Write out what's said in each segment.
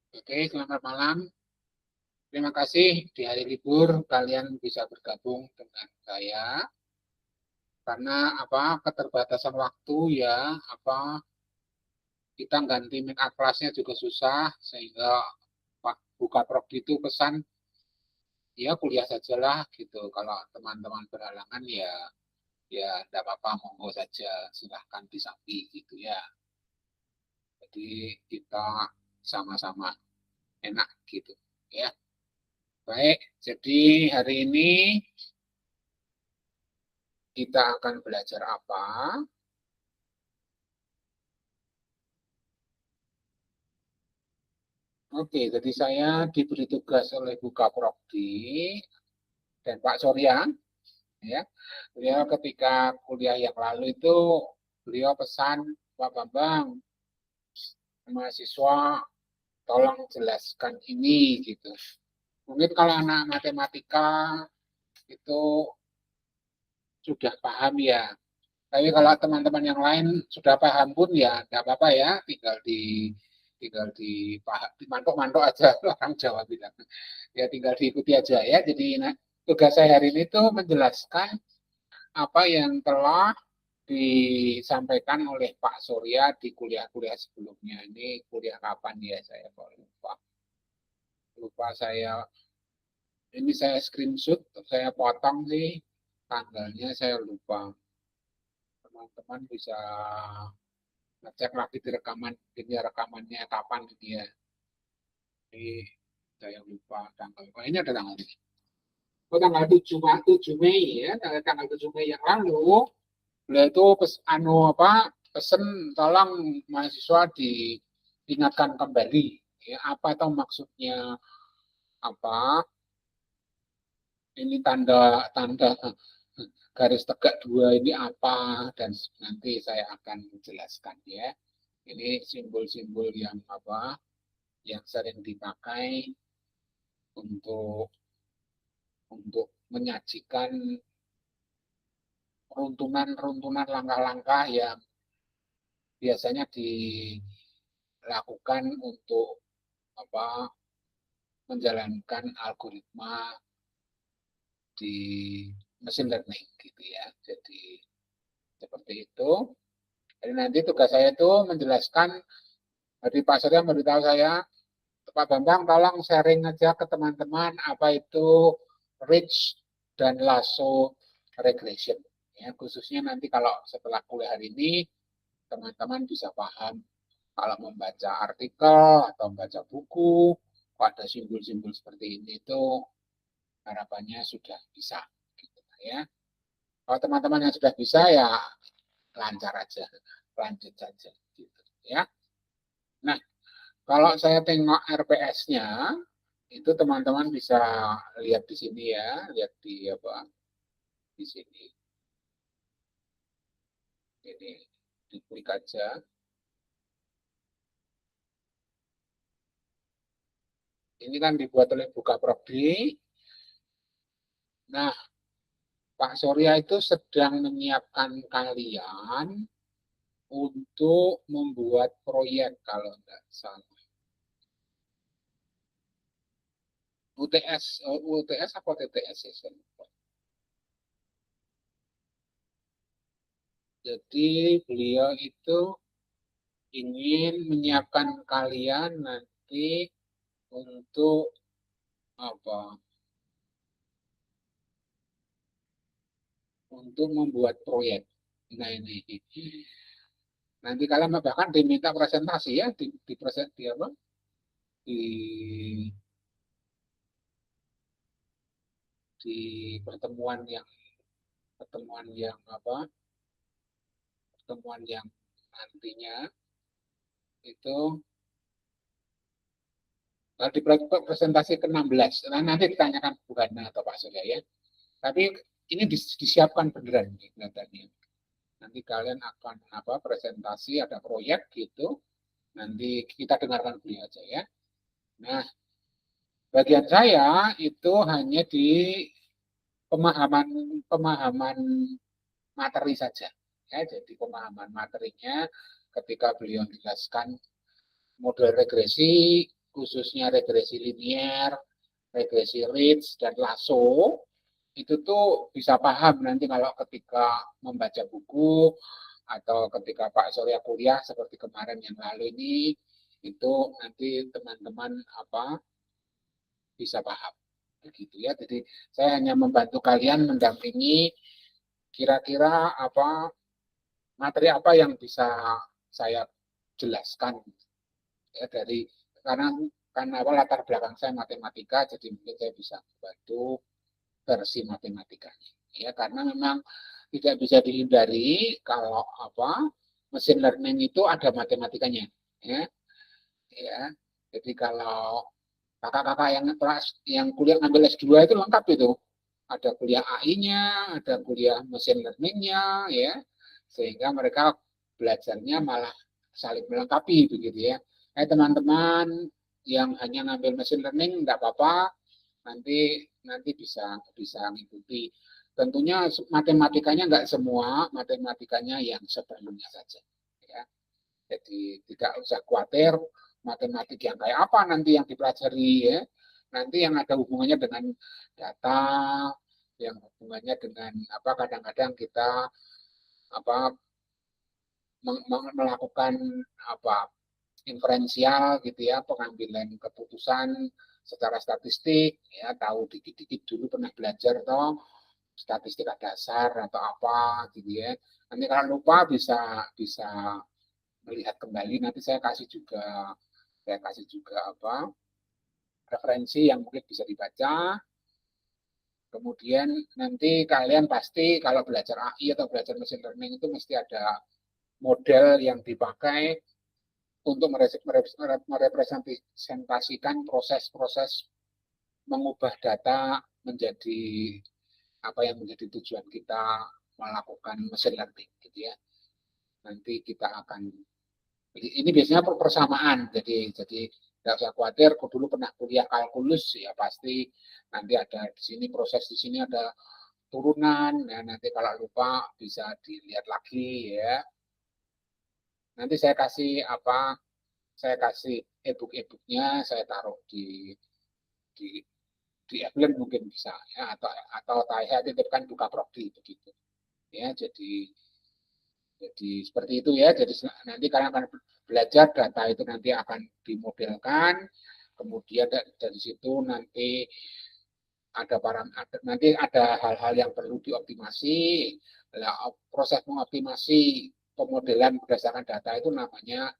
Oke, selamat malam. Terima kasih di hari libur kalian bisa bergabung dengan saya karena keterbatasan waktu ya kita ganti make up kelasnya juga susah sehingga Pak Buka Prodi itu pesan ya kuliah sajalah gitu. Kalau teman-teman berhalangan ya tidak apa-apa monggo saja silahkan disambi gitu ya. Jadi kita sama-sama enak gitu ya. Baik, jadi hari ini kita akan belajar apa? Oke, jadi saya diberi tugas oleh Bu Kaprodi dan Pak Surya, ya. Beliau ketika kuliah yang lalu itu beliau pesan Pak Bambang, mahasiswa tolong jelaskan ini gitu. Mungkin kalau anak matematika itu sudah paham ya. Tapi kalau teman-teman yang lain sudah paham pun ya tidak apa-apa ya, tinggal di mantok-mantok aja orang Jawa bilang. Ya tinggal diikuti aja ya. Jadi tugas saya hari ini tuh menjelaskan apa yang telah disampaikan oleh Pak Surya di kuliah-kuliah sebelumnya. Ini kuliah kapan ya saya kok lupa. Lupa saya ini saya screenshot, saya potong sih tanggalnya saya lupa. Teman-teman bisa ngecek lagi di rekaman, ini rekamannya kapan ini ya. Ini saya lupa tanggal. Oh, ini ada tanggal ini. Oh, tanggal 7 Mei ya, tanggal 7 Mei yang lalu, beliau itu pesen tolong mahasiswa diingatkan kembali ya, apa tahu maksudnya apa ini tanda-tanda garis tegak dua ini apa dan nanti saya akan menjelaskan ya. Ini simbol-simbol yang yang sering dipakai untuk untuk menyajikan runtunan-runtunan langkah-langkah yang biasanya dilakukan untuk apa menjalankan algoritma di mesin learning gitu ya. Jadi seperti itu. Jadi nanti tugas saya itu menjelaskan, dari Pak Surya memberitahu saya, Pak Bambang tolong sharing aja ke teman-teman apa itu rich dan lasso regression. Ya, khususnya nanti kalau setelah kuliah hari ini teman-teman bisa paham kalau membaca artikel atau membaca buku, pada simbol-simbol seperti ini itu harapannya sudah bisa gitu ya. Kalau teman-teman yang sudah bisa ya lancar aja, lanjut saja gitu ya. Nah, kalau saya tengok RPS-nya itu teman-teman bisa lihat di sini ya, lihat di sini. Ini diklik aja. Ini kan dibuat oleh Buka Prodi. Nah, Pak Surya itu sedang menyiapkan kalian untuk membuat proyek kalau tidak salah. UTS, UTS apa TTS ya? Jadi beliau itu ingin menyiapkan kalian nanti untuk apa? Untuk membuat proyek. Nah ini nanti kalian bahkan diminta presentasi ya di present di apa? Di di pertemuan yang pertemuan yang nantinya itu di presentasi ke-16. Nah, nanti ditanyakan Bu Gana atau Pak Surya ya. Tapi ini disiapkan beneran kelihatannya. Nanti kalian akan presentasi ada proyek gitu. Nanti kita dengarkan beliau aja ya. Nah, bagian saya itu hanya di pemahaman pemahaman materi saja. Ya, jadi pemahaman materinya ketika beliau menjelaskan model regresi khususnya regresi linier, regresi Ridge dan Lasso, itu tuh bisa paham nanti kalau ketika membaca buku atau ketika Pak Surya kuliah seperti kemarin yang lalu ini, itu nanti teman-teman bisa paham begitu ya. Jadi saya hanya membantu kalian mendampingi kira-kira materi apa yang bisa saya jelaskan ya, karena latar belakang saya matematika, jadi mungkin saya bisa membantu versi matematikanya ya, karena memang tidak bisa dihindari kalau mesin learning itu ada matematikanya ya. Jadi kalau kakak-kakak yang kuliah ngambil S2 itu lengkap itu. Ada kuliah AI-nya, ada kuliah mesin learning-nya, ya. Sehingga mereka belajarnya malah saling melengkapi begitu ya. Teman-teman yang hanya ngambil mesin learning enggak apa-apa, nanti bisa mengikuti. Tentunya matematikanya enggak semua, matematikanya yang seperlunya saja. Ya. Jadi tidak usah khawatir matematik yang kayak apa nanti yang dipelajari ya. Nanti yang ada hubungannya dengan data, yang hubungannya dengan kadang-kadang kita melakukan inferensial gitu ya, pengambilan keputusan secara statistik ya, tahu dikit-dikit dulu pernah belajar toh statistik dasar atau apa gitu ya. Nanti kalau lupa bisa melihat kembali, nanti saya kasih juga referensi yang mungkin bisa dibaca. Kemudian nanti kalian pasti kalau belajar AI atau belajar machine learning itu mesti ada model yang dipakai untuk merepresentasikan proses-proses mengubah data menjadi apa yang menjadi tujuan kita melakukan machine learning gitu ya. Nanti kita akan ini biasanya persamaan, jadi tidak usah khawatir. Aku dulu pernah kuliah kalkulus ya, pasti nanti ada di sini proses, di sini ada turunan. Nah, nanti kalau lupa bisa dilihat lagi ya. Nanti saya kasih e-book-nya, saya taruh di Evelyn mungkin bisa ya, atau saya titipkan buka prodi begitu ya. Jadi seperti itu ya. Jadi nanti kalian akan belajar data itu nanti akan dimodelkan, kemudian dari situ nanti ada hal-hal yang perlu dioptimasi. Proses mengoptimasi pemodelan berdasarkan data itu namanya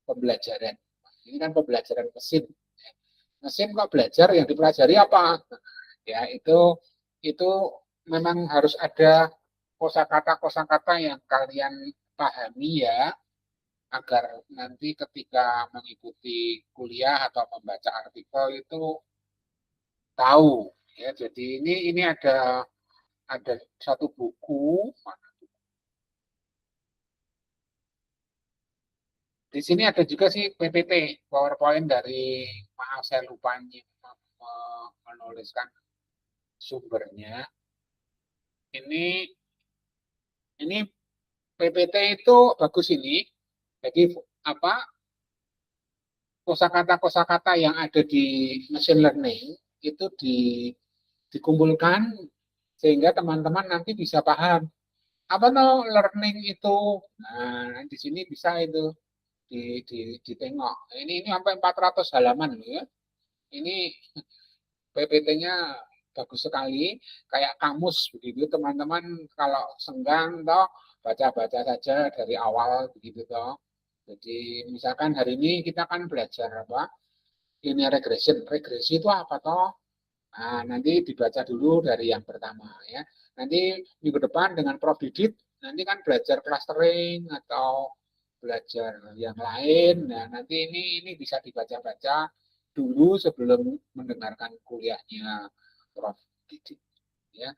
pembelajaran. Ini kan pembelajaran mesin. Mesin kok belajar, yang dipelajari apa? Ya itu memang harus ada kosakata yang kalian pahami ya, agar nanti ketika mengikuti kuliah atau membaca artikel itu tahu ya. Jadi ini ada satu buku. Di sini ada juga sih PPT, PowerPoint dari, maaf saya lupa menuliskan sumbernya. Ini PPT itu bagus ini. Jadi kosakata yang ada di machine learning itu dikumpulkan sehingga teman-teman nanti bisa paham apa tuh learning itu. Nah, di sini bisa itu ditengok. Ini sampai 400 halaman ya. Ini PPT-nya bagus sekali, kayak kamus begitu. Teman-teman kalau senggang toh baca-baca saja dari awal begitu toh. Jadi misalkan hari ini kita kan belajar linear regression. Regresi itu apa toh? Nah, nanti dibaca dulu dari yang pertama ya. Nanti minggu depan dengan Prof Didit nanti kan belajar clustering atau belajar yang lain. Nah, nanti ini bisa dibaca-baca dulu sebelum mendengarkan kuliahnya Prof Didit ya.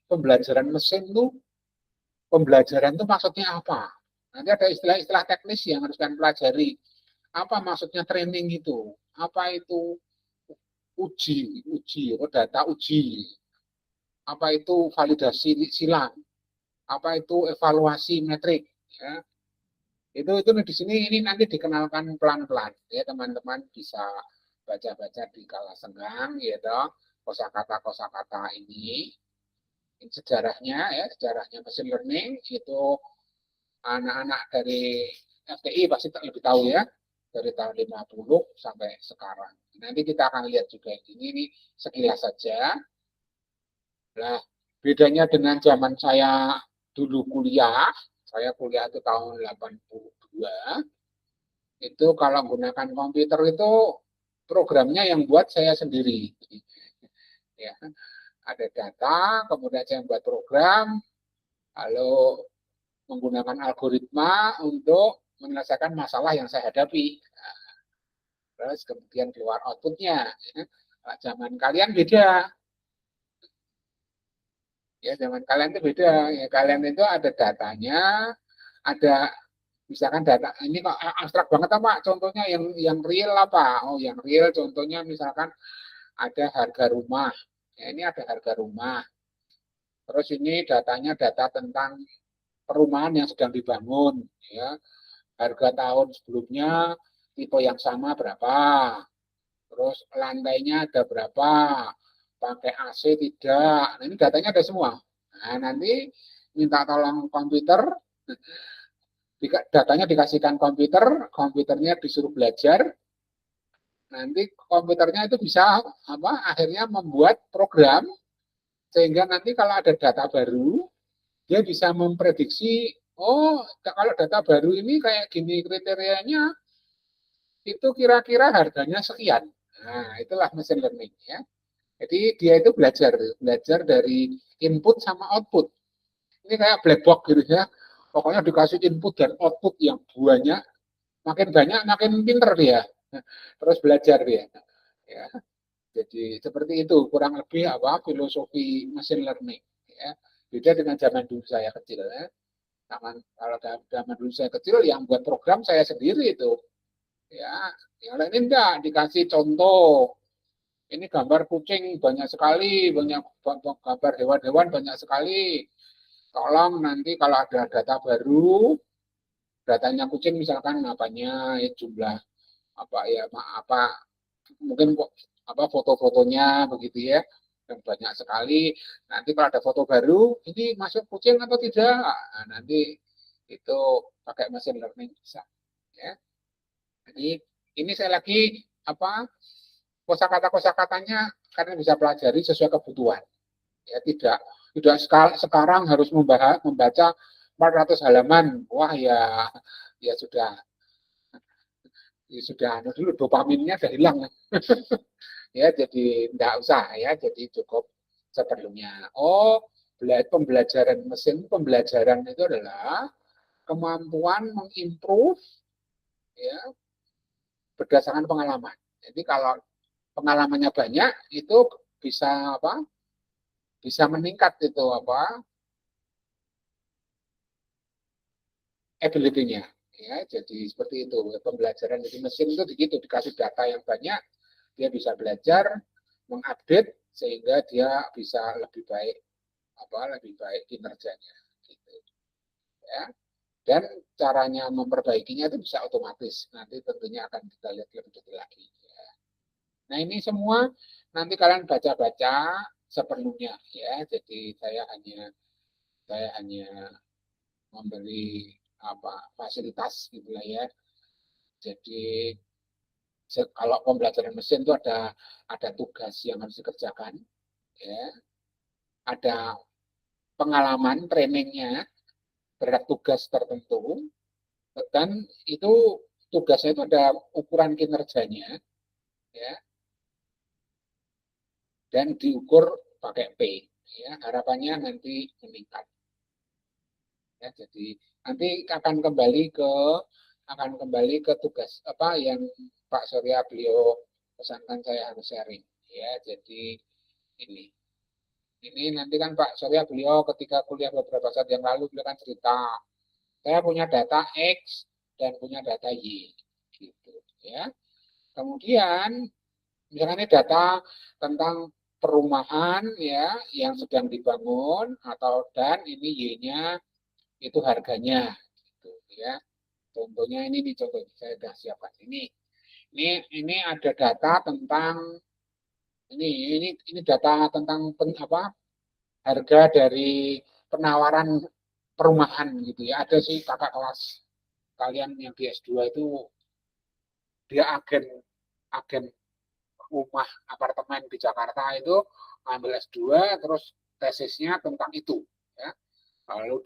Pembelajaran itu maksudnya apa? Nanti ada istilah-istilah teknis yang harus kalian pelajari. Apa maksudnya training itu? Apa itu uji, data uji? Apa itu validasi silang? Apa itu evaluasi metrik? Ya. Itu di sini ini nanti dikenalkan pelan-pelan ya, teman-teman bisa baca-baca di kala senggang, gitu, kosakata ini sejarahnya ya, sejarahnya machine learning itu anak-anak dari FTI pasti lebih tahu ya, dari tahun 50 sampai sekarang. Nanti kita akan lihat juga ini sekilas saja. Nah, bedanya dengan zaman saya dulu kuliah, saya kuliah itu tahun 82, itu kalau menggunakan komputer itu programnya yang buat saya sendiri. Ya, ada data, kemudian saya buat program, lalu menggunakan algoritma untuk menyelesaikan masalah yang saya hadapi. Terus kemudian keluar outputnya. Nah, zaman kalian beda. Ya, zaman kalian itu beda. Ya, kalian itu ada datanya, ada misalkan data ini kok abstrak banget apa? Contohnya yang real apa? Oh, yang real contohnya misalkan ada harga rumah. Ya, ini ada harga rumah. Terus ini datanya data tentang perumahan yang sedang dibangun. Ya, harga tahun sebelumnya tipe yang sama berapa? Terus lantainya ada berapa? Pakai AC tidak? Nah, ini datanya ada semua. Nah, nanti minta tolong komputer, datanya dikasihkan komputer, komputernya disuruh belajar, nanti komputernya itu bisa akhirnya membuat program sehingga nanti kalau ada data baru dia bisa memprediksi, oh kalau data baru ini kayak gini kriterianya itu kira-kira harganya sekian. Nah, itulah machine learning ya. Jadi dia itu belajar dari input sama output. Ini kayak black box gitu ya. Pokoknya dikasih input dan output yang banyak, makin banyak makin pinter dia. Terus belajar dia. Ya. Jadi seperti itu kurang lebih filosofi machine learning. Ya. Beda dengan zaman dulu saya kecil ya. Kalau zaman dulu saya kecil yang buat program saya sendiri itu. Ya, yang lain enggak dikasih contoh. Ini gambar kucing banyak sekali, banyak gambar hewan-hewan banyak sekali. Tolong nanti kalau ada data baru, datanya kucing misalkan apanya ya, jumlah apa ya apa mungkin foto-fotonya begitu ya yang banyak sekali. Nanti kalau ada foto baru, ini masuk kucing atau tidak? Nah, nanti itu pakai machine learning bisa. Ya. Jadi ini saya lagi kosakata-kosakatanya karena bisa pelajari sesuai kebutuhan. Ya tidak sekarang harus membaca 400 halaman. Wah ya sudah dulu dopaminnya sudah hilang. Ya jadi tidak usah ya, jadi cukup seperlunya. Oh, pembelajaran itu adalah kemampuan mengimprove ya berdasarkan pengalaman. Jadi kalau pengalamannya banyak itu bisa bisa meningkat itu ability-nya ya. Jadi seperti itu pembelajaran di mesin itu begitu, dikasih data yang banyak dia bisa belajar mengupdate sehingga dia bisa lebih baik kinerjanya gitu ya. Dan caranya memperbaikinya itu bisa otomatis, nanti tentunya akan kita lihat lebih detail lagi ya. Nah ini semua nanti kalian baca-baca seperlunya ya. Jadi saya hanya memberi fasilitas gitulah ya. Jadi kalau pembelajaran mesin itu ada tugas yang harus dikerjakan ya. Ada pengalaman trainingnya terhadap tugas tertentu dan itu tugasnya itu ada ukuran kinerjanya ya dan diukur pakai P ya. Harapannya nanti meningkat ya. Jadi nanti akan kembali ke tugas yang Pak Surya beliau pesankan saya harus sharing ya. Jadi ini nanti kan Pak Surya beliau ketika kuliah beberapa saat yang lalu beliau kan cerita saya punya data X dan punya data Y gitu ya. Kemudian misalnya data tentang perumahan ya yang sedang dibangun atau dan ini Y-nya itu harganya gitu ya. Contohnya ini nih contoh saya sudah siapkan ini. Ini ada data tentang ini data tentang harga dari penawaran perumahan gitu ya. Ada sih kakak kelas kalian yang di S2 itu dia agen agen rumah apartemen di Jakarta itu ngambil S2 terus tesisnya tentang itu ya. Lalu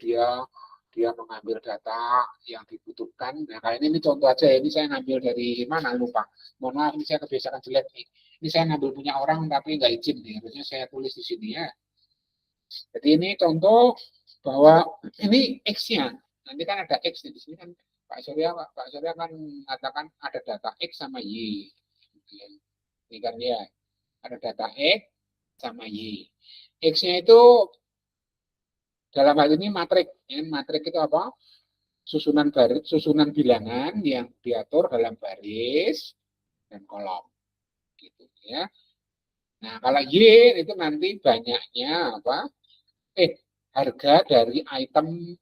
dia mengambil data yang dibutuhkan. Nah, kayak ini contoh aja ya. Ini saya ngambil dari mana lupa. Mohon maaf, ini saya kebiasaan jelek nih. Ini saya ngambil punya orang tapi nggak izin nih. Harusnya saya tulis di sini ya. Jadi ini contoh bahwa ini X-nya. Nanti kan ada X di sini kan Pak Surya kan mengatakan ada data X sama Y. Ini kan ya, ada data X sama Y. X-nya itu dalam hal ini matrik. Ya, matrik itu apa? Susunan bilangan yang diatur dalam baris dan kolom. Gitu ya. Nah, kalau Y itu nanti banyaknya apa? Harga dari item.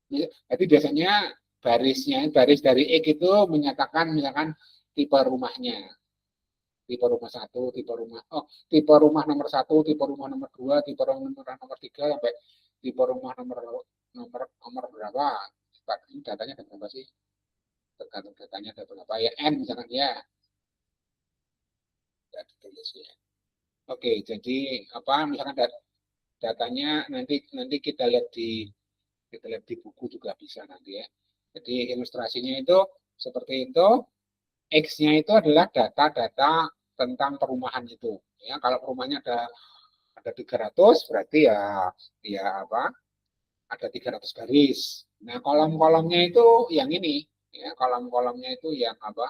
Jadi biasanya baris dari X itu menyatakan misalkan tipe rumahnya, tipe rumah satu, tipe rumah nomor satu, tipe rumah nomor dua, tipe rumah nomor tiga sampai tipe rumah nomor berapa? Ini datanya ada berapa sih? Tergantung datanya ada berapa ya, N misalkan ya. Ya. Oke, jadi apa misalkan datanya nanti kita lihat di buku juga bisa nanti ya. Jadi ilustrasinya itu seperti itu. X-nya itu adalah data-data tentang perumahan itu. Ya, kalau perumahannya ada 300 berarti ya apa? Ada 300 baris. Nah, kolom-kolomnya itu yang ini, ya, kolom-kolomnya itu yang apa?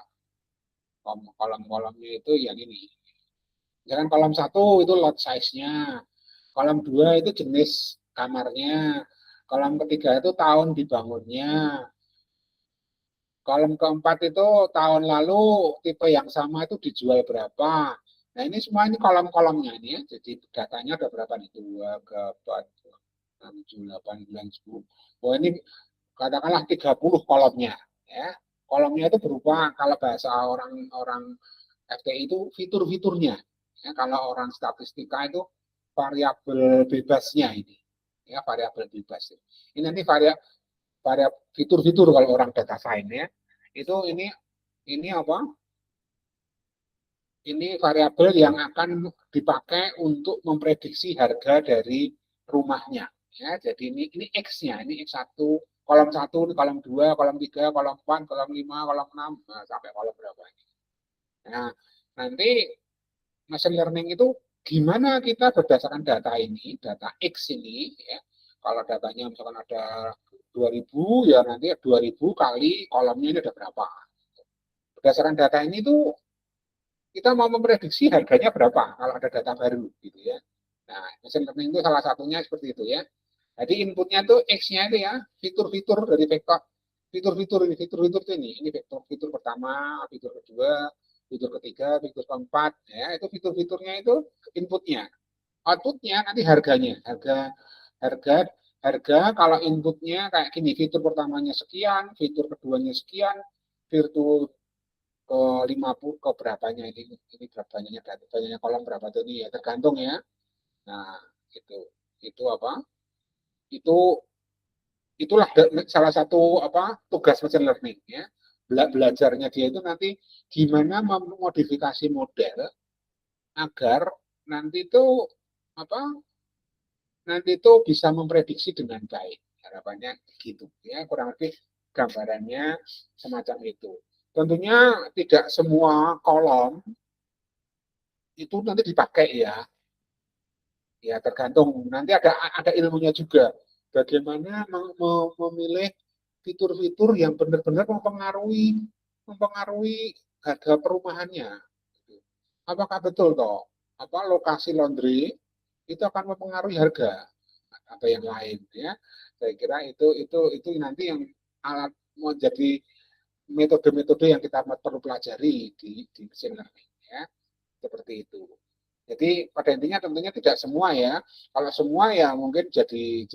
Kolom-kolomnya itu yang ini. Misalkan kolom satu itu lot size-nya, kolom dua itu jenis kamarnya, kolom ketiga itu tahun dibangunnya, kolom keempat itu tahun lalu tipe yang sama itu dijual berapa. Nah ini semua ini kolom-kolomnya ini ya. Jadi datanya ada berapa nih? 2, 4, 6, 7, 8, 9, 10. Oh ini katakanlah 30 kolomnya. Ya. Kolomnya itu berupa kalau bahasa orang-orang FTI itu fitur-fiturnya. Ya, kalau orang statistika itu variabel bebasnya ini. Ya, variabel bebas. Ini nanti fitur-fitur kalau orang data science ya. Itu ini apa? Ini variabel yang akan dipakai untuk memprediksi harga dari rumahnya. Ya, jadi ini X-nya, ini X1, kolom 1, kolom 2, kolom 3, kolom 4, kolom 5, kolom 6, nah, sampai kolom berapa ini. Nah, nanti machine learning itu gimana kita berdasarkan data ini, data X ini, ya, kalau datanya misalkan ada 2000, ya nanti 2000 kali kolomnya ini ada berapa. Berdasarkan data ini tuh kita mau memprediksi harganya berapa kalau ada data baru gitu ya. Nah, machine learning itu salah satunya seperti itu ya. Jadi inputnya tuh X-nya itu ya, fitur-fitur dari vektor. Fitur-fitur ini fitur pertama, fitur kedua, fitur ketiga, fitur keempat, ya itu fitur-fiturnya itu inputnya. Outputnya nanti harganya, harga harga kalau inputnya kayak gini, fitur pertamanya sekian, fitur keduanya sekian, fitur ke 50 ke berapanya ini berapanya banyaknya kolom berapa tuh ini ya tergantung ya. Nah, itu apa? Itu itulah salah satu apa tugas machine learning ya. Belajarnya dia itu nanti gimana memodifikasi model agar nanti itu apa nanti itu bisa memprediksi dengan baik. Harapannya gitu ya, kurang lebih gambarannya semacam itu. Tentunya tidak semua kolom itu nanti dipakai ya. Ya tergantung. Nanti ada ilmunya juga. Bagaimana memilih fitur-fitur yang benar-benar mempengaruhi harga perumahannya. Apakah betul toh? Apa lokasi laundry itu akan mempengaruhi harga atau yang lain ya? Saya kira itu nanti yang alat mau jadi metode-metode yang kita perlu pelajari di machine learning ya. Seperti itu. Jadi pada intinya tentunya tidak semua ya. Kalau semua ya mungkin jadi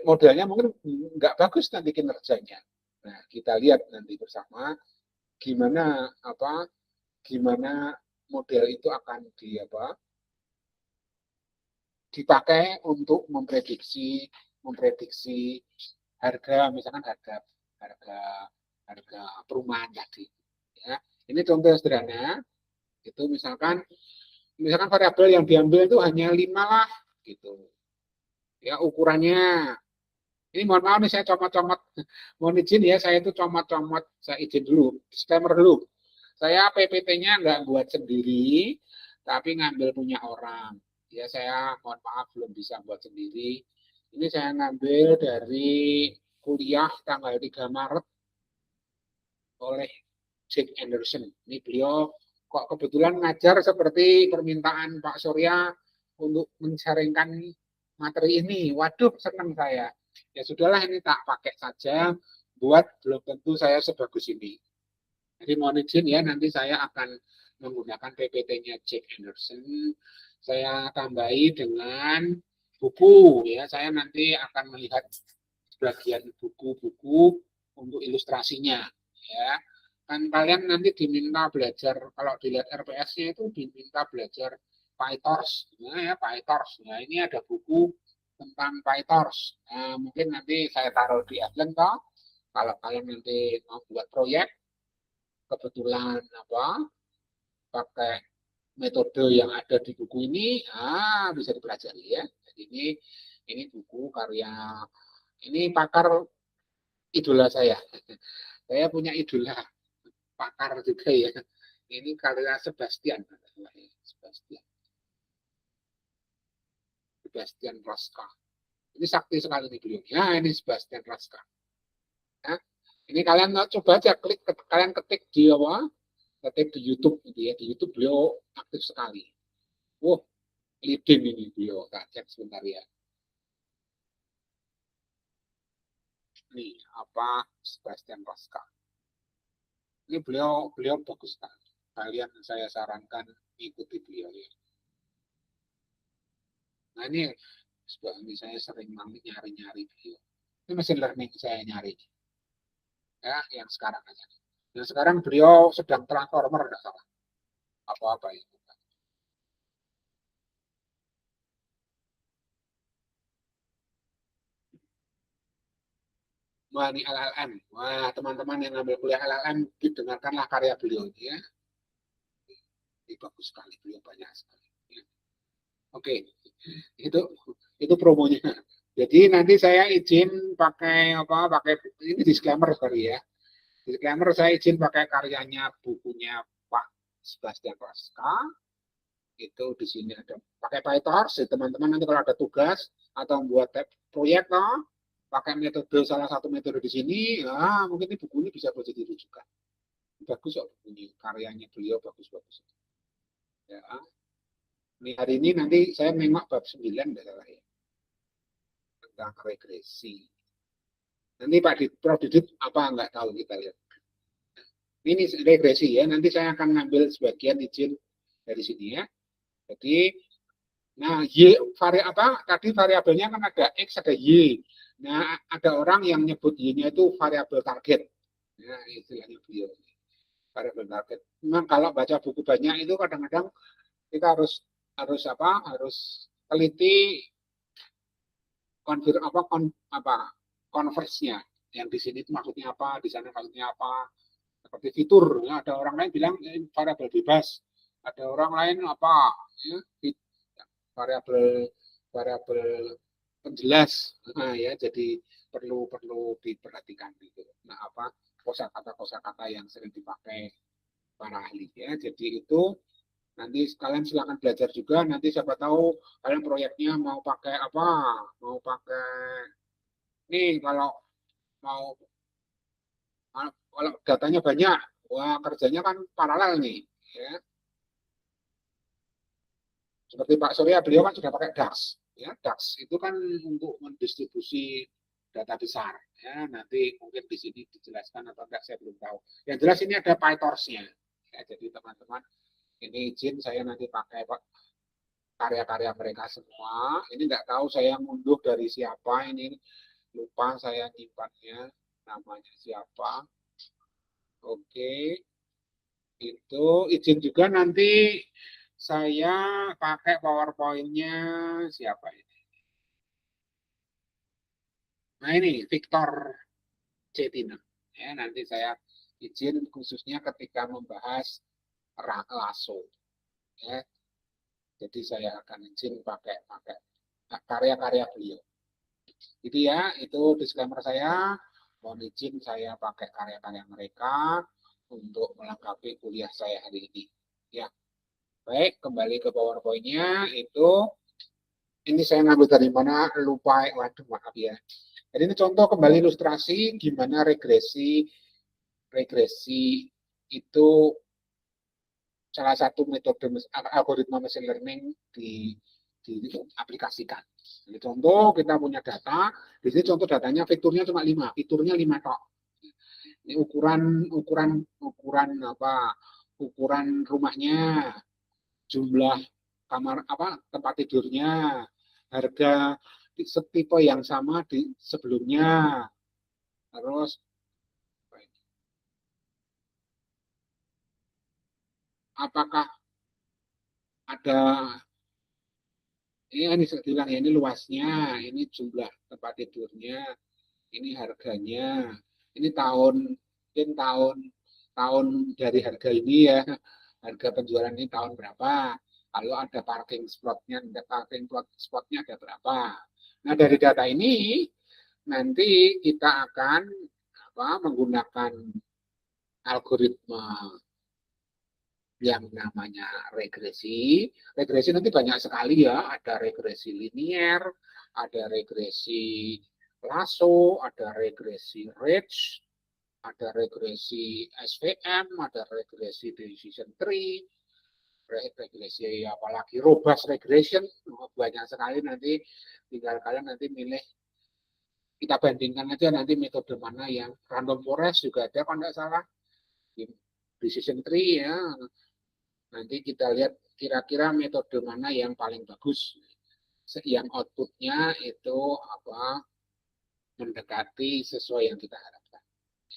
modelnya mungkin nggak bagus nanti kinerjanya. Nah kita lihat nanti bersama gimana model itu akan dipakai untuk memprediksi harga, misalkan harga harga perumahan tadi. Ya, ini contoh sederhana. Itu misalkan variabel yang diambil itu hanya 5 lah, gitu. Ya, ukurannya. Ini mohon maaf nih, saya comot-comot. Mohon izin ya, saya itu comot-comot. Saya izin dulu, disclaimer dulu. Saya PPT-nya nggak buat sendiri, tapi ngambil punya orang. Ya, saya mohon maaf belum bisa buat sendiri. Ini saya ngambil dari kuliah tanggal 3 Maret oleh Jack Anderson. Ini beliau kok kebetulan ngajar seperti permintaan Pak Surya untuk mencaringkan materi ini. Waduh, senang saya. Ya sudahlah, ini tak pakai saja, buat belum tentu saya sebagus ini. Jadi mohon izin ya, nanti saya akan menggunakan PPT-nya Jack Anderson. Saya tambahi dengan buku ya. Saya nanti akan melihat bagian buku-buku untuk ilustrasinya ya. Kan kalian nanti diminta belajar, kalau dilihat RPS-nya itu diminta belajar PyTorch. Nah, ya, PyTorch. Nah, ini ada buku tentang PyTorch. Nah, mungkin nanti saya taruh di Adlen toh. Kalau kalian nanti mau buat proyek, kebetulan pakai metode yang ada di buku ini, bisa dipelajari ya. Jadi ini buku karya, ini pakar idola saya. Saya punya idola pakar juga ya. Ini karya Sebastian. Sebastian Raska. Ini sakti sekali nih beliau. Ya, ini Sebastian Raska. Ya, ini kalian coba aja kalian ketik di ketik di YouTube gitu ya. Di YouTube beliau aktif sekali. Wah, leading ini beliau. Tak cek sebentar ya. Ini Sebastian Raska. Ini beliau bagus sekali. Kalian saya sarankan ikuti beliau ya. Nah ini saya sering nyari-nyari beliau. Ini mesin learning saya nyari. Ya, yang sekarang aja. Yang sekarang beliau sedang transformer, enggak salah. Apa-apa itu. Wah, ini LLM. Wah, teman-teman yang ngambil kuliah LLM, dengarkanlah karya beliau ini ya. Ini bagus sekali, beliau banyak sekali. Ya. Oke, itu promonya. Jadi nanti saya izin pakai ini disclaimer sorry ya. Disclaimer, saya izin pakai karyanya, bukunya Pak Sebastian Raska. Itu di sini ada pakai PyTorch. Teman-teman nanti kalau ada tugas atau membuat proyek pakai metode, salah satu metode di sini, ya mungkin ini buku ini bisa jadi rujukan. Bagus kok bukunya, karyanya beliau bagus-bagus. Ya. Ini hari ini nanti saya nengok bab 9 salah ya. Tentang regresi. Nanti Prof Didit enggak tahu, kita lihat. Ini regresi ya, nanti saya akan ngambil sebagian izin dari sini ya. Jadi, nah tadi variabelnya kan ada X, ada Y. Nah, ada orang yang nyebut Y-nya itu variabel target. Nah, istilahnya beliau. Variabel target. Memang kalau baca buku banyak itu kadang-kadang kita harus teliti konversinya. Yang di sini itu maksudnya apa, di sana maksudnya apa. Seperti fitur, ya, ada orang lain bilang variabel bebas, ada orang lain ya, variabel penjelas, ya, jadi perlu diperhatikan gitu. Nah, kosakata yang sering dipakai para ahli ya. Jadi itu nanti kalian silakan belajar juga. Nanti siapa tahu kalian proyeknya mau pakai nih, kalau datanya banyak, wah kerjanya kan paralel nih, ya. Seperti Pak Surya, beliau kan sudah pakai DAX, ya. DAX itu kan untuk mendistribusi data besar, ya. Nanti mungkin di sini dijelaskan atau enggak, saya belum tahu. Yang jelas ini ada PyTorch-nya, ya. Jadi teman-teman, ini izin saya nanti pakai karya-karya mereka semua. Ini enggak tahu saya ngunduh dari siapa, ini lupa saya nyimpannya, namanya siapa. Oke. Itu izin juga nanti saya pakai PowerPoint-nya siapa ini? Nah ini Victor Cetina. Ya, nanti saya izin khususnya ketika membahas lasso. Ya. Jadi saya akan izin pakai karya-karya beliau. Itu ya, itu disclaimer saya. Mohon izin saya pakai karya-karya mereka untuk melengkapi kuliah saya hari ini. Ya, baik, kembali ke PowerPoint-nya. Ini saya ngambil dari mana? Lupa, waduh maaf ya. Jadi ini contoh kembali ilustrasi gimana regresi itu salah satu metode algoritma machine learning diaplikasikan. Jadi contoh kita punya data, di sini contoh datanya fiturnya cuma 5, fiturnya 5 tok. Ini ukuran apa? Ukuran rumahnya, jumlah kamar tempat tidurnya, harga tipe yang sama di sebelumnya. Terus apakah ada ini saya bilang ya, ini luasnya, ini jumlah tempat tidurnya, ini harganya, ini mungkin tahun dari harga ini ya, harga penjualan ini tahun berapa, kalau ada parking spotnya ada berapa. Nah dari data ini nanti kita akan menggunakan algoritma yang namanya regresi. Regresi nanti banyak sekali ya, ada regresi linier, ada regresi lasso, ada regresi ridge, ada regresi SVM, ada regresi decision tree, regresi apalagi robust regression, banyak sekali. Nanti tinggal kalian nanti milih, kita bandingkan aja nanti metode mana yang random forest juga ada kalau tidak salah, decision tree ya. Nanti kita lihat kira-kira metode mana yang paling bagus, yang outputnya itu mendekati sesuai yang kita harapkan.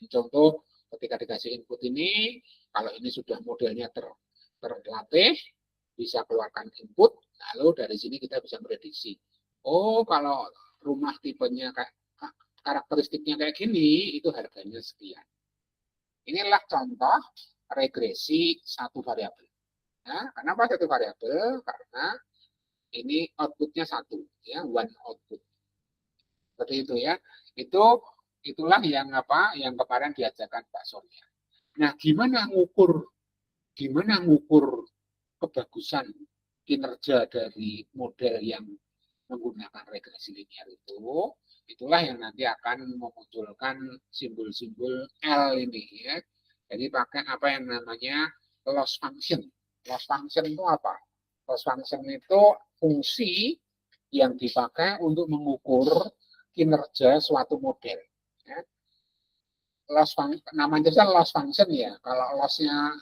Contoh, ketika dikasih input ini, kalau ini sudah modelnya terlatih, bisa keluarkan input, lalu dari sini kita bisa prediksi. Oh, kalau rumah tipenya karakteristiknya kayak gini, itu harganya sekian. Inilah contoh regresi satu variabel. Nah, kenapa satu variabel? Karena ini outputnya satu, ya, one output. Seperti itu ya. Itulah yang kemarin diajarkan Pak Surya. Nah, gimana ngukur kebagusan kinerja dari model yang menggunakan regresi linear itu? Itulah yang nanti akan memunculkan simbol-simbol L ini ya. Jadi pakai apa yang namanya loss function. Loss function itu apa? Loss function itu fungsi yang dipakai untuk mengukur kinerja suatu model. Ya. Namanya saja loss function ya. Kalau lossnya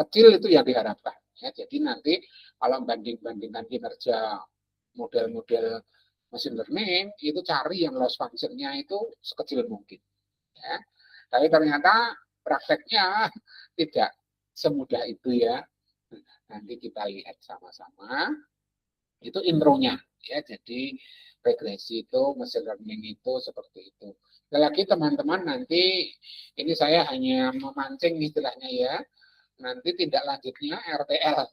kecil itu yang diharapkan. Ya, jadi nanti kalau bandingkan kinerja model-model machine learning itu cari yang loss function-nya itu sekecil mungkin. Ya. Tapi ternyata prakteknya tidak semudah itu ya. Nanti kita lihat sama-sama. Itu intronya ya. Jadi regresi itu, machine learning itu seperti itu. Sekali lagi teman-teman, nanti ini saya hanya memancing istilahnya ya. Nanti tidak lanjutnya RTL.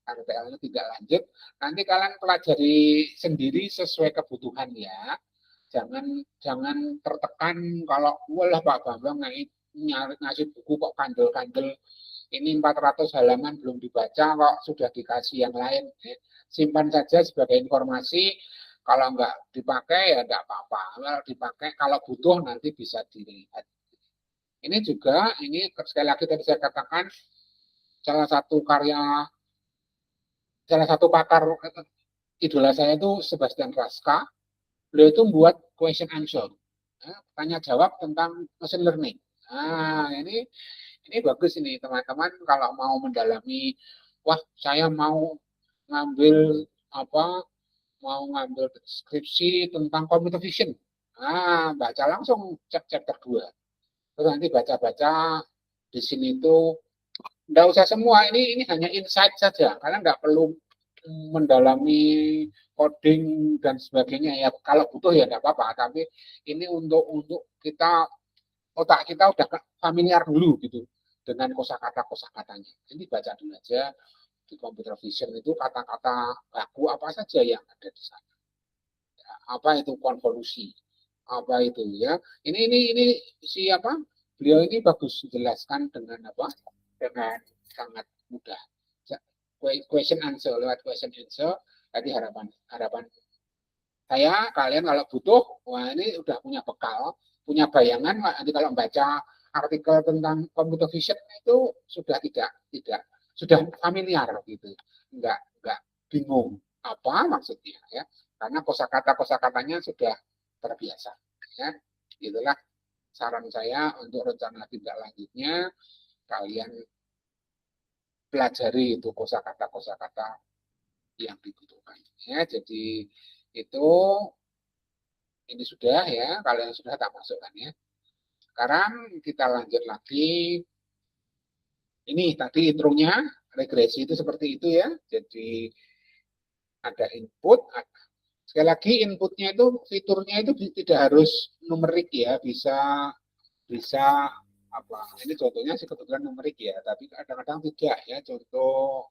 RTL-nya tidak lanjut. Nanti kalian pelajari sendiri sesuai kebutuhan ya. Jangan tertekan kalau wah Pak Bambang ngasih buku kok kandel-kandel, ini 400 halaman belum dibaca kok sudah dikasih yang lain. Simpan saja sebagai informasi. Kalau nggak dipakai ya nggak apa-apa. Kalau dipakai, kalau butuh nanti bisa dilihat. Ini juga, ini sekali lagi tadi saya katakan, salah satu pakar idola saya itu Sebastian Raska. Beliau itu membuat question answer, tanya jawab tentang machine learning. Nah, ini bagus ini teman-teman kalau mau mendalami, wah saya mau ngambil skripsi tentang computer vision. Nah, baca langsung chapter 2. Terus nanti baca-baca di sini itu Nggak usah semua, ini hanya insight saja, karena nggak perlu mendalami coding dan sebagainya ya. Kalau butuh ya nggak apa-apa, tapi ini untuk kita, otak kita udah familiar dulu gitu dengan kosakatanya. Ini baca dulu aja di computer vision itu kata-kata baku apa saja yang ada di sana. Ya, apa itu konvolusi? Apa itu ya? Ini siapa? Beliau ini bagus jelaskan dengan apa? Dengan sangat mudah. Question answer, lewat question answer. Tadi harapan harapan saya kalian kalau butuh, wah ini udah punya bekal, punya bayangan. Nanti kalau membaca artikel tentang computer vision itu sudah tidak sudah familiar gitu, nggak bingung apa maksudnya ya, karena kosakatanya sudah terbiasa ya. Itulah saran saya untuk rencana tindak lanjutnya, kalian pelajari itu kosakata yang dibutuhkan ya. Jadi itu ini sudah ya, kalian sudah tak masukkan ya. Sekarang kita lanjut lagi. Ini tadi intronya, regresi itu seperti itu ya. Jadi ada input, sekali lagi inputnya itu fiturnya itu tidak harus numerik ya, bisa bisa apa? Ini contohnya sih kebetulan numerik ya, tapi kadang-kadang tidak ya. Contoh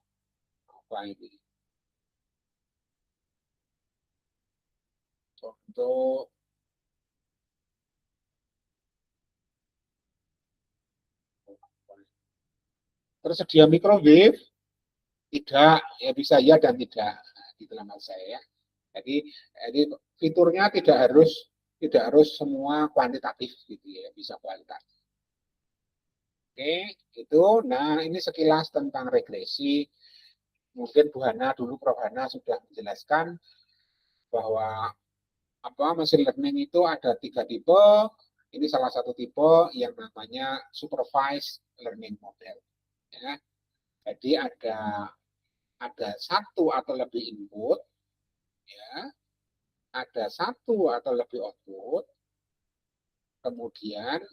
apa ini? Contoh tersedia microwave? Tidak, ya bisa ya dan tidak. Nah, itulah maksud saya ya. Jadi fiturnya tidak harus semua kuantitatif gitu ya, bisa kualitatif. Oke, itu. Nah, ini sekilas tentang regresi. Mungkin Bu Hana dulu, Prof Hana sudah menjelaskan bahwa apa machine learning itu ada 3 tipe. Ini salah satu tipe yang namanya supervised learning model. Ya. Jadi ada satu atau lebih input, ya, ada satu atau lebih output, kemudian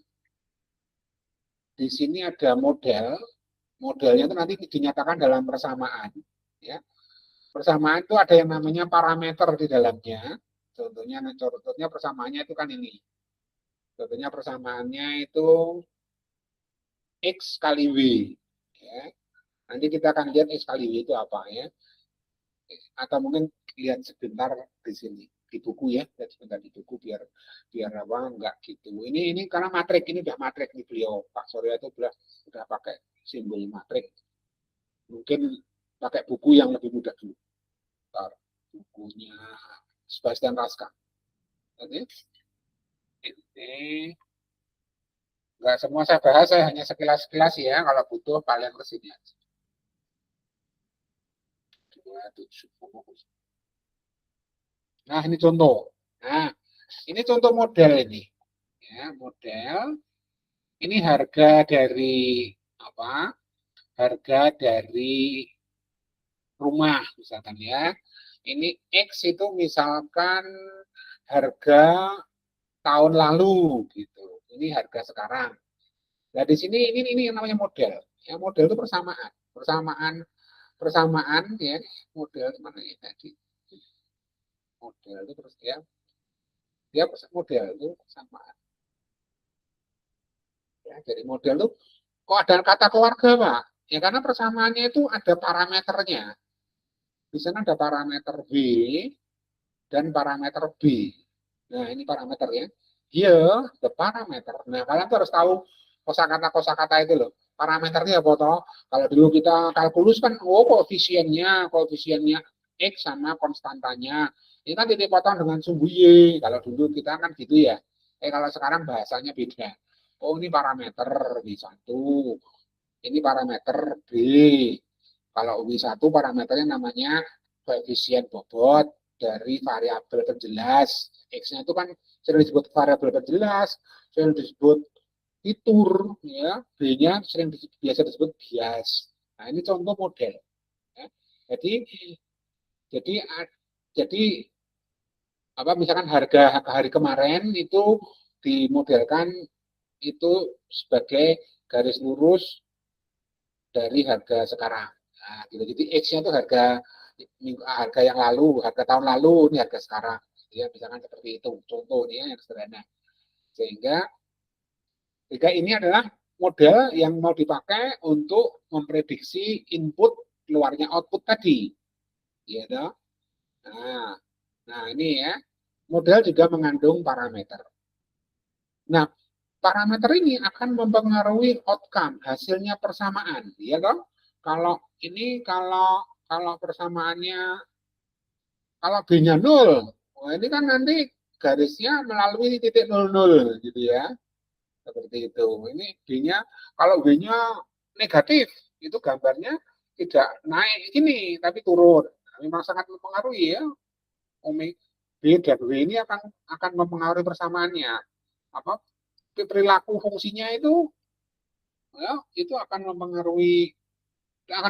di sini ada modelnya itu nanti dinyatakan dalam persamaan, ya. Persamaan itu ada yang namanya parameter di dalamnya. Contohnya persamaannya itu kan ini. Contohnya persamaannya itu X kali W. Ya. Nanti kita akan lihat X kali W itu apa ya. Atau mungkin lihat sebentar di sini di buku ya, lihat sebentar di buku biar biar apa enggak gitu. Ini karena matrik, ini udah matrik nih beliau Pak Surya itu udah pakai simbol matrik. Mungkin pakai buku yang lebih mudah dulu. Bentar, bukunya Sebastian Raska. Ini enggak semua saya bahas, saya hanya sekilas-sekilas ya. Kalau butuh kalian ke sini aja. Nah, ini contoh. Nah, ini contoh model ini. Ya, model. Ini harga dari apa? Harga dari rumah misalkan ya. Ini X itu misalkan harga tahun lalu gitu. Ini harga sekarang. Nah, di sini ini yang namanya model. Ya, model itu persamaan. Persamaan ya, model mana ya tadi? Model itu terus ya. Dia model itu persamaan. Ya, jadi model itu kok ada kata keluarga, Pak? Ya karena persamaannya itu ada parameternya. Di sana ada parameter B dan parameter B. Nah, ini parameternya. Here, the parameter. Nah, kalian tuh harus tahu kosakata itu loh. Parameternya apa toh? Kalau dulu kita kalkulus kan, oh koefisiennya X sama konstantanya. Ini kan titik potong dengan sumbu Y. Kalau dulu kita kan gitu ya. Kalau sekarang bahasanya beda. Oh, ini parameter B1. Ini parameter B. Kalau W1 parameternya namanya koefisien bobot dari variabel terjelas. X-nya itu kan sering disebut variabel terjelas, sering disebut fitur, ya. B-nya biasa disebut bias. Nah, ini contoh model. Ya. Jadi jadi apa misalkan harga hari kemarin itu dimodelkan itu sebagai garis lurus dari harga sekarang. Nah, gitu. Jadi X-nya itu harga yang lalu, harga tahun lalu, ini harga sekarang. Ya, misalkan seperti itu. Contoh nih yang sederhana. Sehingga ini adalah model yang mau dipakai untuk memprediksi input keluarnya output tadi. Ya, nah, nah ini ya. Model juga mengandung parameter. Nah, parameter ini akan mempengaruhi outcome, hasilnya persamaan, ya toh? Kalau ini kalau persamaannya kalau B-nya 0, wah ini kan nanti garisnya melalui titik 00 gitu ya. Seperti itu. Ini B-nya kalau B-nya negatif, itu gambarnya tidak naik gini tapi turun. Nah, memang sangat mempengaruhi ya. B dan W ini akan mempengaruhi persamaannya. Apa perilaku fungsinya itu ya, itu akan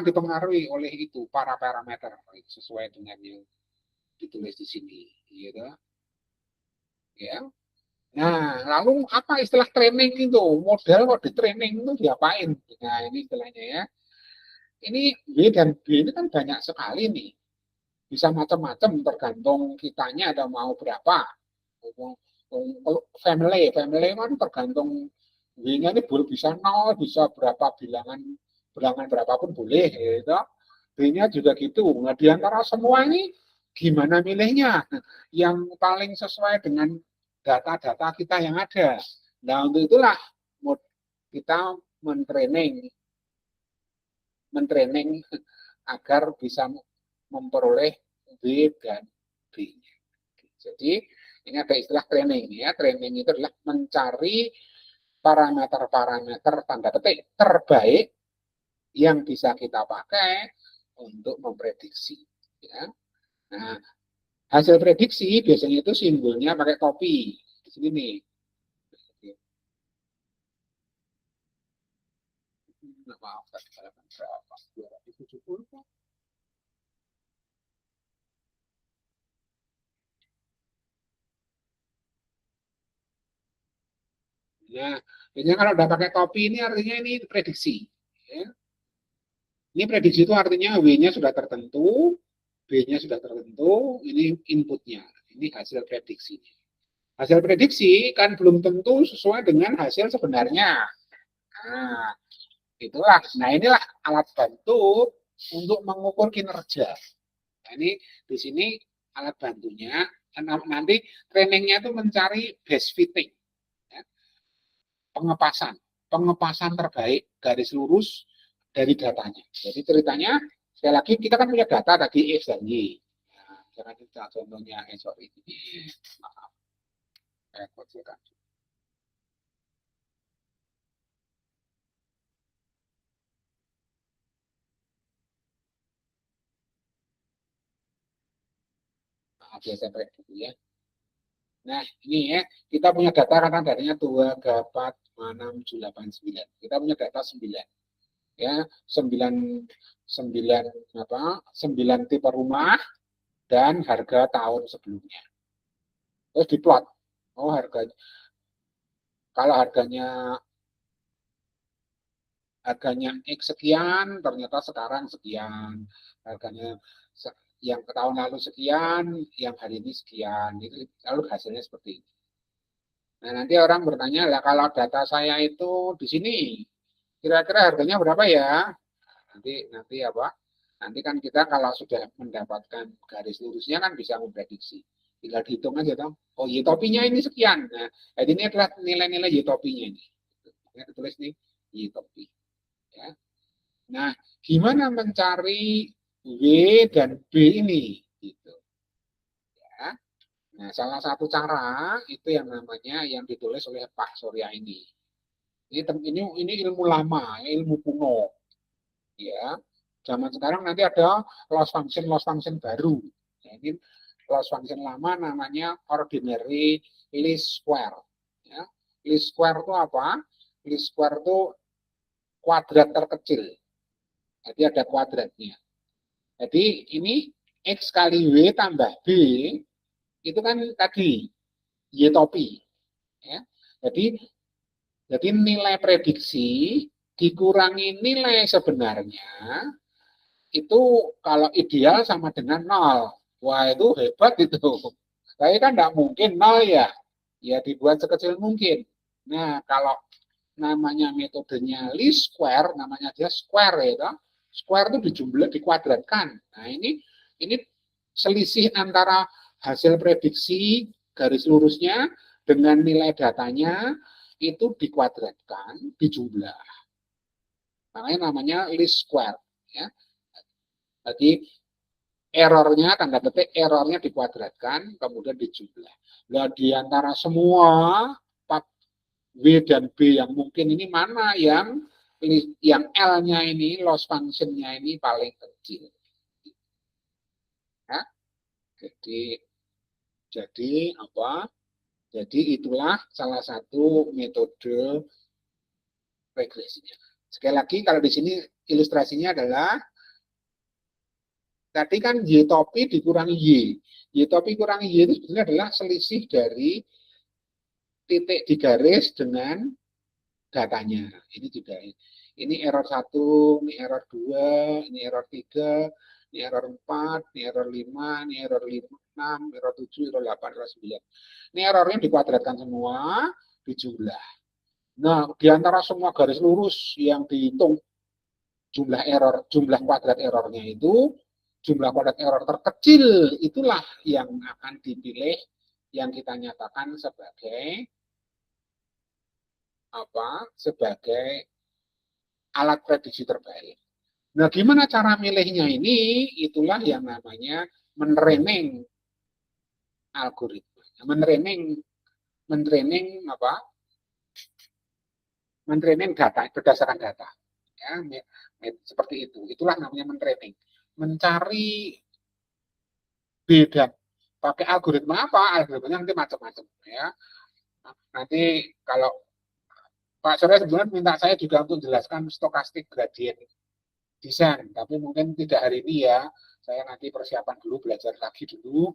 dipengaruhi oleh itu para parameter sesuai dengan yang ditulis di sini, gitu. Ya. Nah, lalu apa istilah training itu? Model kok di training itu diapain? Nah, ini istilahnya ya. Ini B dan B ini kan banyak sekali nih. Bisa macam-macam tergantung kitanya ada mau berapa. Family kan tergantung B-nya ini bisa 0, bisa berapa bilangan berapapun boleh gitu. B-nya juga gitu. Nah, di antara semua ini gimana milihnya? Yang paling sesuai dengan data-data kita yang ada. Nah, untuk itulah kita mentraining agar bisa memperoleh B dan B-nya. Jadi, ini ada istilah training ya. Training itu adalah mencari parameter-parameter tanda petik terbaik yang bisa kita pakai untuk memprediksi. Ya. Nah, hasil prediksi biasanya itu simbolnya pakai topi. Di sini nih. Maaf, berapa? 270 kok. Nah, biasanya kalau udah pakai topi ini artinya ini prediksi. Ya. Ini prediksi itu artinya W-nya sudah tertentu, B-nya sudah tertentu, ini inputnya. Ini hasil prediksi. Hasil prediksi kan belum tentu sesuai dengan hasil sebenarnya. Nah, itulah. Nah, inilah alat bantu untuk mengukur kinerja. Nah, ini di sini alat bantunya. Nanti trainingnya itu mencari base fitting. Ya. Pengepasan terbaik garis lurus dari datanya. Jadi ceritanya, sekali lagi kita kan punya data tadi X dan Y. Nah, jangan kita contohnya, sorry. Maaf. Kecilkan. Maaf ya, saya dulu ya. Nah, ini ya, kita punya data kan datanya 2, 4, 6, 7, 8, 9. Kita punya data 9. Ya, 9 apa? 9 tipe rumah dan harga tahun sebelumnya. Terus diplot. Oh, harganya kalau harganya X sekian, ternyata sekarang sekian. Harganya yang ke tahun lalu sekian, yang hari ini sekian. Itu lalu hasilnya seperti ini. Nah, nanti orang bertanya, lah kalau data saya itu di sini, kira-kira harganya berapa ya? Nanti apa? Nanti kan kita kalau sudah mendapatkan garis lurusnya kan bisa memprediksi. Tinggal dihitung aja dong. Oh, Y topinya ini sekian. Nah, jadi ini adalah nilai-nilai Y topinya ini. Ini tulis nih Y topi. Ya. Nah, gimana mencari W dan B ini? Gitu. Ya. Nah, salah satu cara itu yang namanya yang ditulis oleh Pak Surya ini. Ini ilmu lama, ilmu kuno. Ya, zaman sekarang nanti ada loss function baru. Nah, ini loss function lama namanya ordinary least square. Ya. Least square itu apa? Least square itu kuadrat terkecil. Jadi ada kuadratnya. Jadi ini X kali W tambah B itu kan tadi Y topi. Ya. Jadi nilai prediksi dikurangi nilai sebenarnya, itu kalau ideal sama dengan 0. Wah, itu hebat itu. Tapi kan tidak mungkin 0 ya. Ya dibuat sekecil mungkin. Nah, kalau namanya metodenya least square, namanya dia square ya. Square itu dijumlah, dikuadratkan. Nah, ini selisih antara hasil prediksi garis lurusnya dengan nilai datanya itu dikuadratkan, dijumlah. Makanya namanya least square ya. Jadi errornya, tanda petik errornya dikuadratkan, kemudian dijumlah. Nah, di antara semua W dan B yang mungkin ini mana yang L-nya ini, loss function-nya ini paling kecil. Ya? Jadi apa? Jadi itulah salah satu metode regresinya. Sekali lagi, kalau di sini ilustrasinya adalah tadi kan Y topi dikurangi Y. Y topi kurangi Y itu sebenarnya adalah selisih dari titik di garis dengan datanya. Ini juga. Ini error 1, ini error 2, ini error 3, ini error 4, ini error 5, ini error 6, error 7, error 8, error 9. Ini errornya dikuadratkan semua, dijumlah. Nah, di antara semua garis lurus yang dihitung jumlah error, jumlah kuadrat errornya itu, jumlah kuadrat error terkecil itulah yang akan dipilih, yang kita nyatakan sebagai apa? Sebagai alat prediksi terbaik. Nah, gimana cara milihnya ini? Itulah yang namanya mentraining algoritma. Mentraining apa? Mentraining data berdasarkan data. Ya, seperti itu. Itulah namanya mentraining. Mencari beda. Pakai algoritma apa? Algoritmanya nanti macam-macam ya. Nanti kalau Pak Surya sebenarnya minta saya juga untuk jelaskan stokastik gradient desain, tapi mungkin tidak hari ini ya. Saya nanti persiapan dulu, belajar lagi dulu.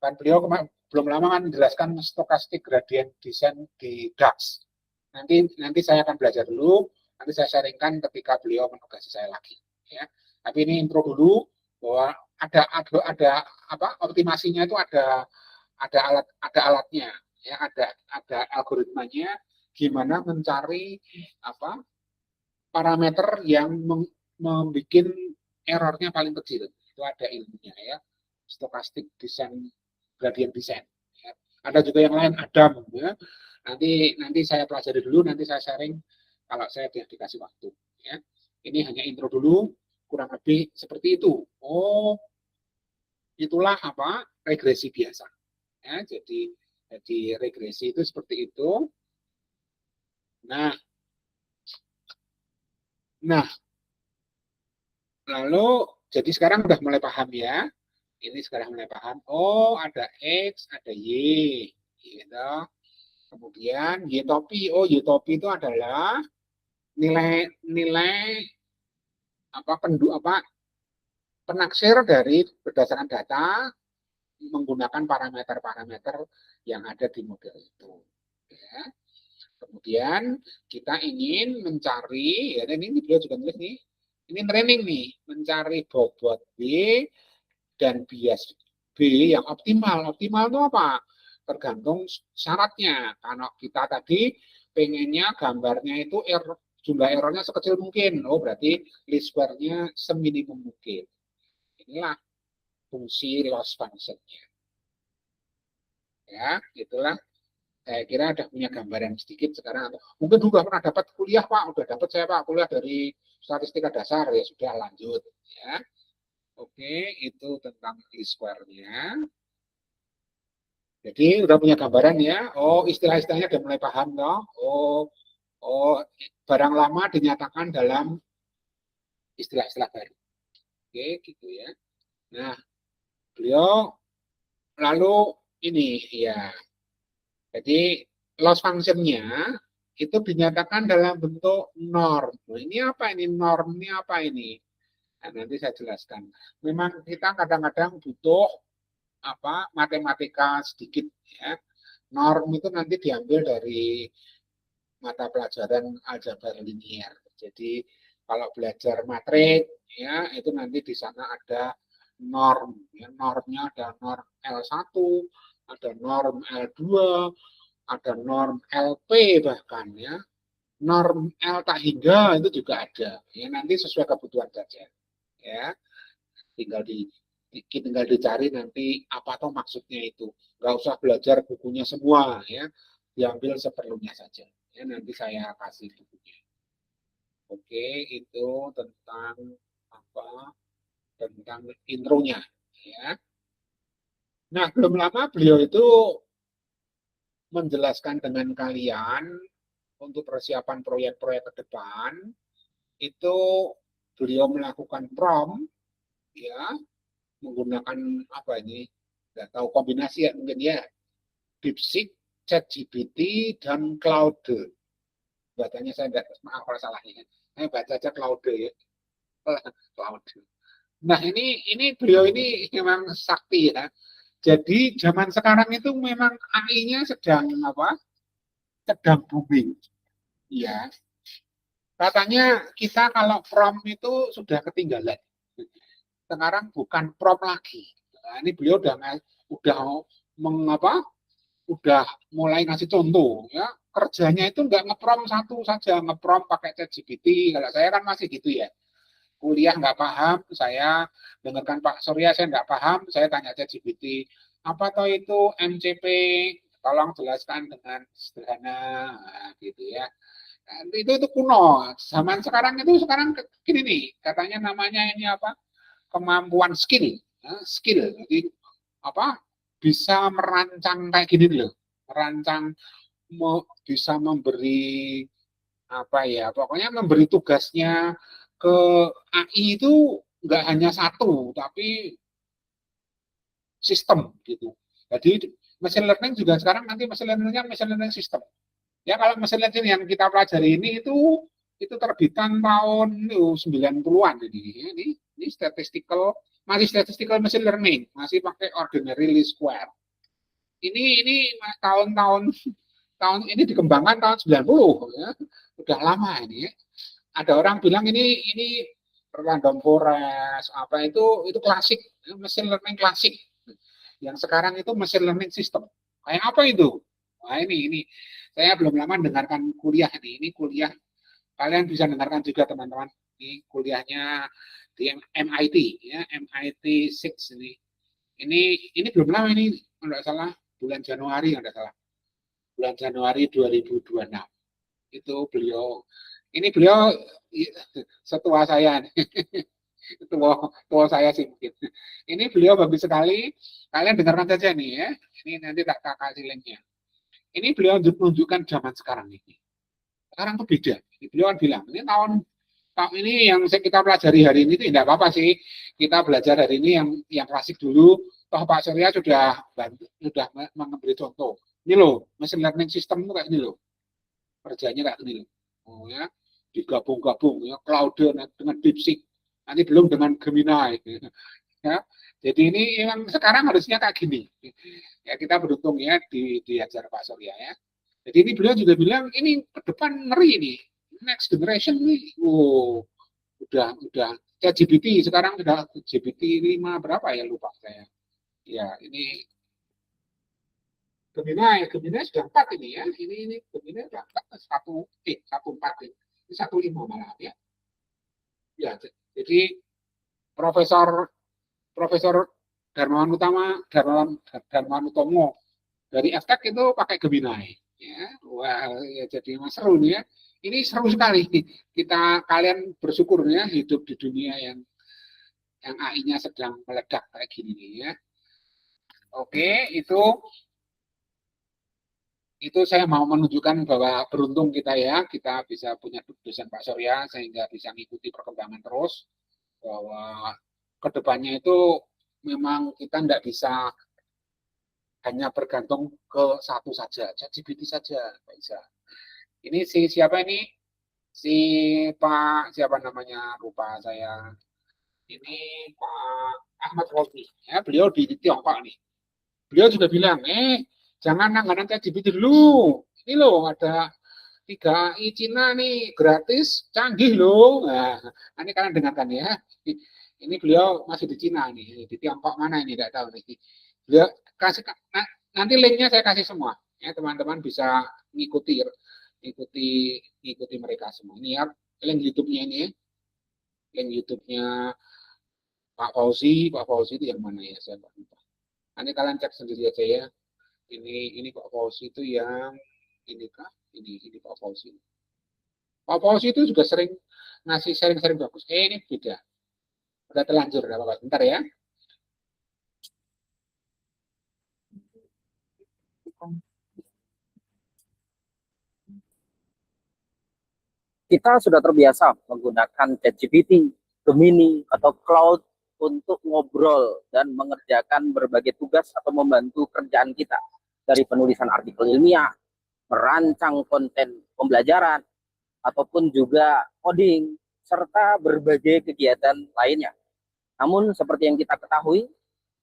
Kan beliau belum lama kan menjelaskan stokastik gradient desain di DAX. Nanti saya akan belajar dulu, nanti saya sharingkan ketika beliau menugasi saya lagi. Ya. Tapi ini intro dulu bahwa ada apa optimasinya itu ada alatnya, ya ada algoritmanya gimana mencari apa parameter yang membuat errornya paling kecil. Itu ada ilmunya ya, stokastik desain gradient design. Ya. Ada juga yang lain Adam ya. Nanti saya pelajari dulu, nanti saya sharing kalau saya dikasih waktu. Ya. Ini hanya intro dulu, kurang lebih seperti itu. Oh, itulah apa regresi biasa. Ya, jadi regresi itu seperti itu. Nah, lalu jadi sekarang udah mulai paham ya. Ini sekarang mulai paham. Oh, ada X, ada Y. Gitu. Kemudian Y topi. Oh, Y topi itu adalah nilai penaksir dari berdasarkan data menggunakan parameter-parameter yang ada di model itu. Ya. Kemudian kita ingin mencari, ya ini beliau juga nulis nih, ini training nih, mencari bobot B dan bias B yang optimal. Optimal itu apa? Tergantung syaratnya. Karena kita tadi pengennya gambarnya itu jumlah errornya sekecil mungkin. Oh, berarti least square-nya seminimum mungkin. Inilah fungsi loss function-nya. Ya, itulah. Saya kira udah punya gambaran sedikit sekarang. Mungkin juga pernah dapat kuliah, Pak. Udah dapat saya, Pak, kuliah dari statistika dasar. Ya sudah, lanjut. Ya. Oke, itu tentang least square-nya. Jadi udah punya gambaran ya. Oh, istilah-istilahnya udah mulai paham toh. Oh, barang lama dinyatakan dalam istilah-istilah baru. Oke, gitu ya. Nah, beliau lalu ini ya. Jadi loss function-nya itu dinyatakan dalam bentuk norm. Nah, ini apa ini norm? Ini apa ini? Nah, nanti saya jelaskan. Memang kita kadang-kadang butuh matematika sedikit ya. Norm itu nanti diambil dari mata pelajaran aljabar linier. Jadi kalau belajar matrik ya itu nanti di sana ada norm, ya, normnya ada norm L1, ada norm L2, ada norm LP bahkan ya, norm L tak hingga itu juga ada. Ya nanti sesuai kebutuhan saja. Ya, tinggal dicari nanti apa tuh maksudnya itu. Nggak usah belajar bukunya semua ya, diambil seperlunya saja. Ya nanti saya kasih bukunya. Oke, itu tentang apa? Tentang intronya ya. Nah, belum lama beliau itu menjelaskan dengan kalian untuk persiapan proyek-proyek ke depan itu beliau melakukan prom ya menggunakan apa ini nggak tahu kombinasi ya mungkin ya DeepSeek, ChatGPT dan Claude. Bacanya saya nggak maaf kalau salahnya. Saya baca aja Claude ya. Claude. Nah ini beliau ini memang sakti ya. Jadi zaman sekarang itu memang AI-nya sedang apa? Sedang booming. Ya. Katanya kita kalau prom itu sudah ketinggalan. Sekarang bukan prom lagi. Nah, ini beliau udah mengapa? Udah mulai ngasih contoh ya. Kerjanya itu nggak ngeprom satu saja, ngeprom pakai ChatGPT. Kalau saya kan masih gitu ya. Kuliah nggak paham, saya dengarkan Pak Surya, saya nggak paham, saya tanya ChatGPT. Apa toh itu MCP? Tolong jelaskan dengan sederhana, nah, gitu ya. Nah, itu kuno. Zaman sekarang itu sekarang gini nih, katanya namanya ini apa? Kemampuan skill, ya, skill. Jadi apa? Bisa merancang kayak gini loh, merancang bisa memberi apa ya, pokoknya memberi tugasnya ke AI itu nggak hanya satu, tapi sistem gitu. Jadi machine learning juga sekarang nanti machine learning system. Ya kalau machine learning yang kita pelajari ini itu terbitan tahun 90-an ini statistical masih statistical machine learning, masih pakai ordinary least square. Ini tahun-tahun ini dikembangkan tahun 90 ya. Udah lama ini ya. Ada orang bilang ini random forest apa itu klasik, machine learning klasik. Yang sekarang itu machine learning system. Kayak apa itu? Nah, ini saya belum lama dengarkan kuliah nih. Ini kuliah kalian bisa dengarkan juga teman-teman. Ini kuliahnya di MIT ya, MIT 6 ini. Ini belum lama ini enggak salah bulan Januari enggak salah. Bulan Januari 2026. Itu beliau setua saya nih. tua saya sih mungkin. Ini beliau bagus sekali. Kalian dengarkan saja nih ya. Ini nanti tak kasih linknya. Ini beliau menunjukkan zaman sekarang ini. Sekarang tuh beda. Beliau kan bilang ini tahun ini yang kita pelajari hari ini itu tidak apa-apa sih. Kita belajar hari ini yang klasik dulu. Toh Pak Surya sudah memberi contoh. Ini loh, machine learning system itu kayak ini loh. Kerjanya kayak ini loh. Oh ya, digabung-gabung ya Claude dengan DeepSeek. Nanti belum dengan Gemini. Ya. Jadi ini yang sekarang harusnya kayak gini. Ya kita beruntung ya diajar Pak Surya ya. Jadi ini beliau juga bilang ini ke depan ngeri nih. Next generation nih. Oh, udah ChatGPT sekarang sudah GPT 5 berapa ya lupa saya. Ya, ini Gemini sudah 4 ini ya. Ini Gemini sudah 4 14 ini 15 malah ya. Ya, jadi Profesor Darmawan Utomo dari FTech itu pakai Gemini. Ya, wah, ya jadi seru nih ya. Ini seru sekali. Kalian bersyukur ya hidup di dunia yang AI-nya sedang meledak kayak gini nih ya. Oke, itu saya mau menunjukkan bahwa beruntung kita ya, kita bisa punya dosen Pak Surya sehingga bisa mengikuti perkembangan terus bahwa kedepannya itu memang kita tidak bisa hanya bergantung ke satu saja, ChatGPT saja bisa. Ini siapa ini? Si Pak siapa namanya lupa saya. Ini Pak Ahmad Rofi. Ya, beliau di Tiongkok nih. Beliau juga bilang, jangan langganan ChatGPT dulu. Ini loh ada 3AI Cina nih gratis, canggih loh. Nah, ini kalian dengarkan ya. Ini beliau masih di Cina nih, di Tiongkok mana ini tidak tahu nih. Beliau kasih nanti linknya saya kasih semua. Ya, teman-teman bisa ngikuti ikuti ikuti mereka semua. Ini ya link YouTube-nya ini. Link YouTube-nya Pak Fauzi itu yang mana ya saya lupa. Nanti kalian cek sendiri aja ya. Ini Pak Fauzi itu yang ini kah? Ini Pak Fauzi. Pak Fauzi itu juga sering ngasih sharing-sharing bagus. Ini beda. Udah terlanjur, udah apa-apa. Bentar ya. Kita sudah terbiasa menggunakan ChatGPT, Gemini, atau Cloud untuk ngobrol dan mengerjakan berbagai tugas atau membantu kerjaan kita. Dari penulisan artikel ilmiah, merancang konten pembelajaran, ataupun juga coding, serta berbagai kegiatan lainnya. Namun seperti yang kita ketahui,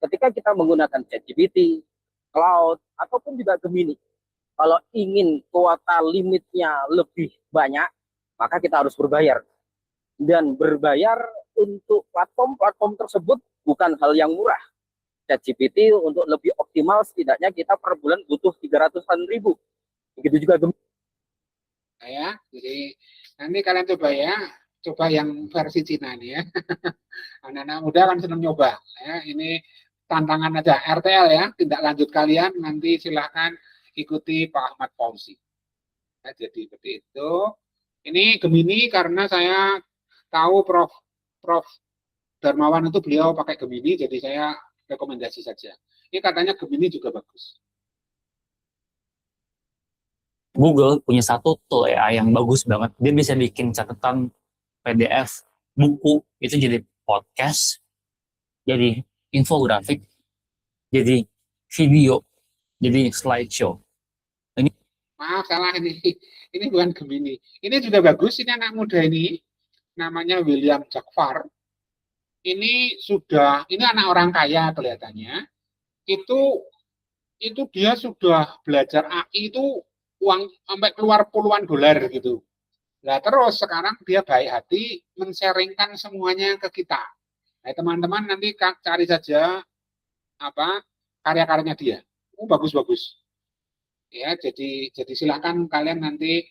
ketika kita menggunakan ChatGPT, Cloud, ataupun juga Gemini, kalau ingin kuota limitnya lebih banyak, maka kita harus berbayar. Dan berbayar untuk platform-platform tersebut bukan hal yang murah. ChatGPT untuk lebih optimal setidaknya kita per bulan butuh 300-an ribu. Begitu juga Gemini. Ya, jadi nanti kalian coba yang versi Cina nih ya. Anak-anak muda kan senang nyoba. Ya, ini tantangan aja RTL ya, tindak lanjut kalian nanti silahkan ikuti Pak Ahmad Fauzi. Ya, jadi seperti itu. Ini Gemini karena saya tahu Prof Darmawan itu beliau pakai Gemini, jadi saya rekomendasi saja. Ini katanya Gemini juga bagus. Google punya satu tool ya yang bagus banget. Dia bisa bikin catatan PDF, buku, itu jadi podcast, jadi infografik, jadi video, jadi slideshow. Maaf, salah ini. Ini bukan Gemini. Ini juga bagus. Ini anak muda ini, namanya William Jakfar. Ini anak orang kaya kelihatannya. Itu dia sudah belajar AI itu uang sampai keluar puluhan dolar gitu. Nah terus sekarang dia baik hati men-sharingkan semuanya ke kita. Nah, teman-teman nanti cari saja apa karya-karyanya dia. Bagus-bagus. Ya, jadi silakan kalian nanti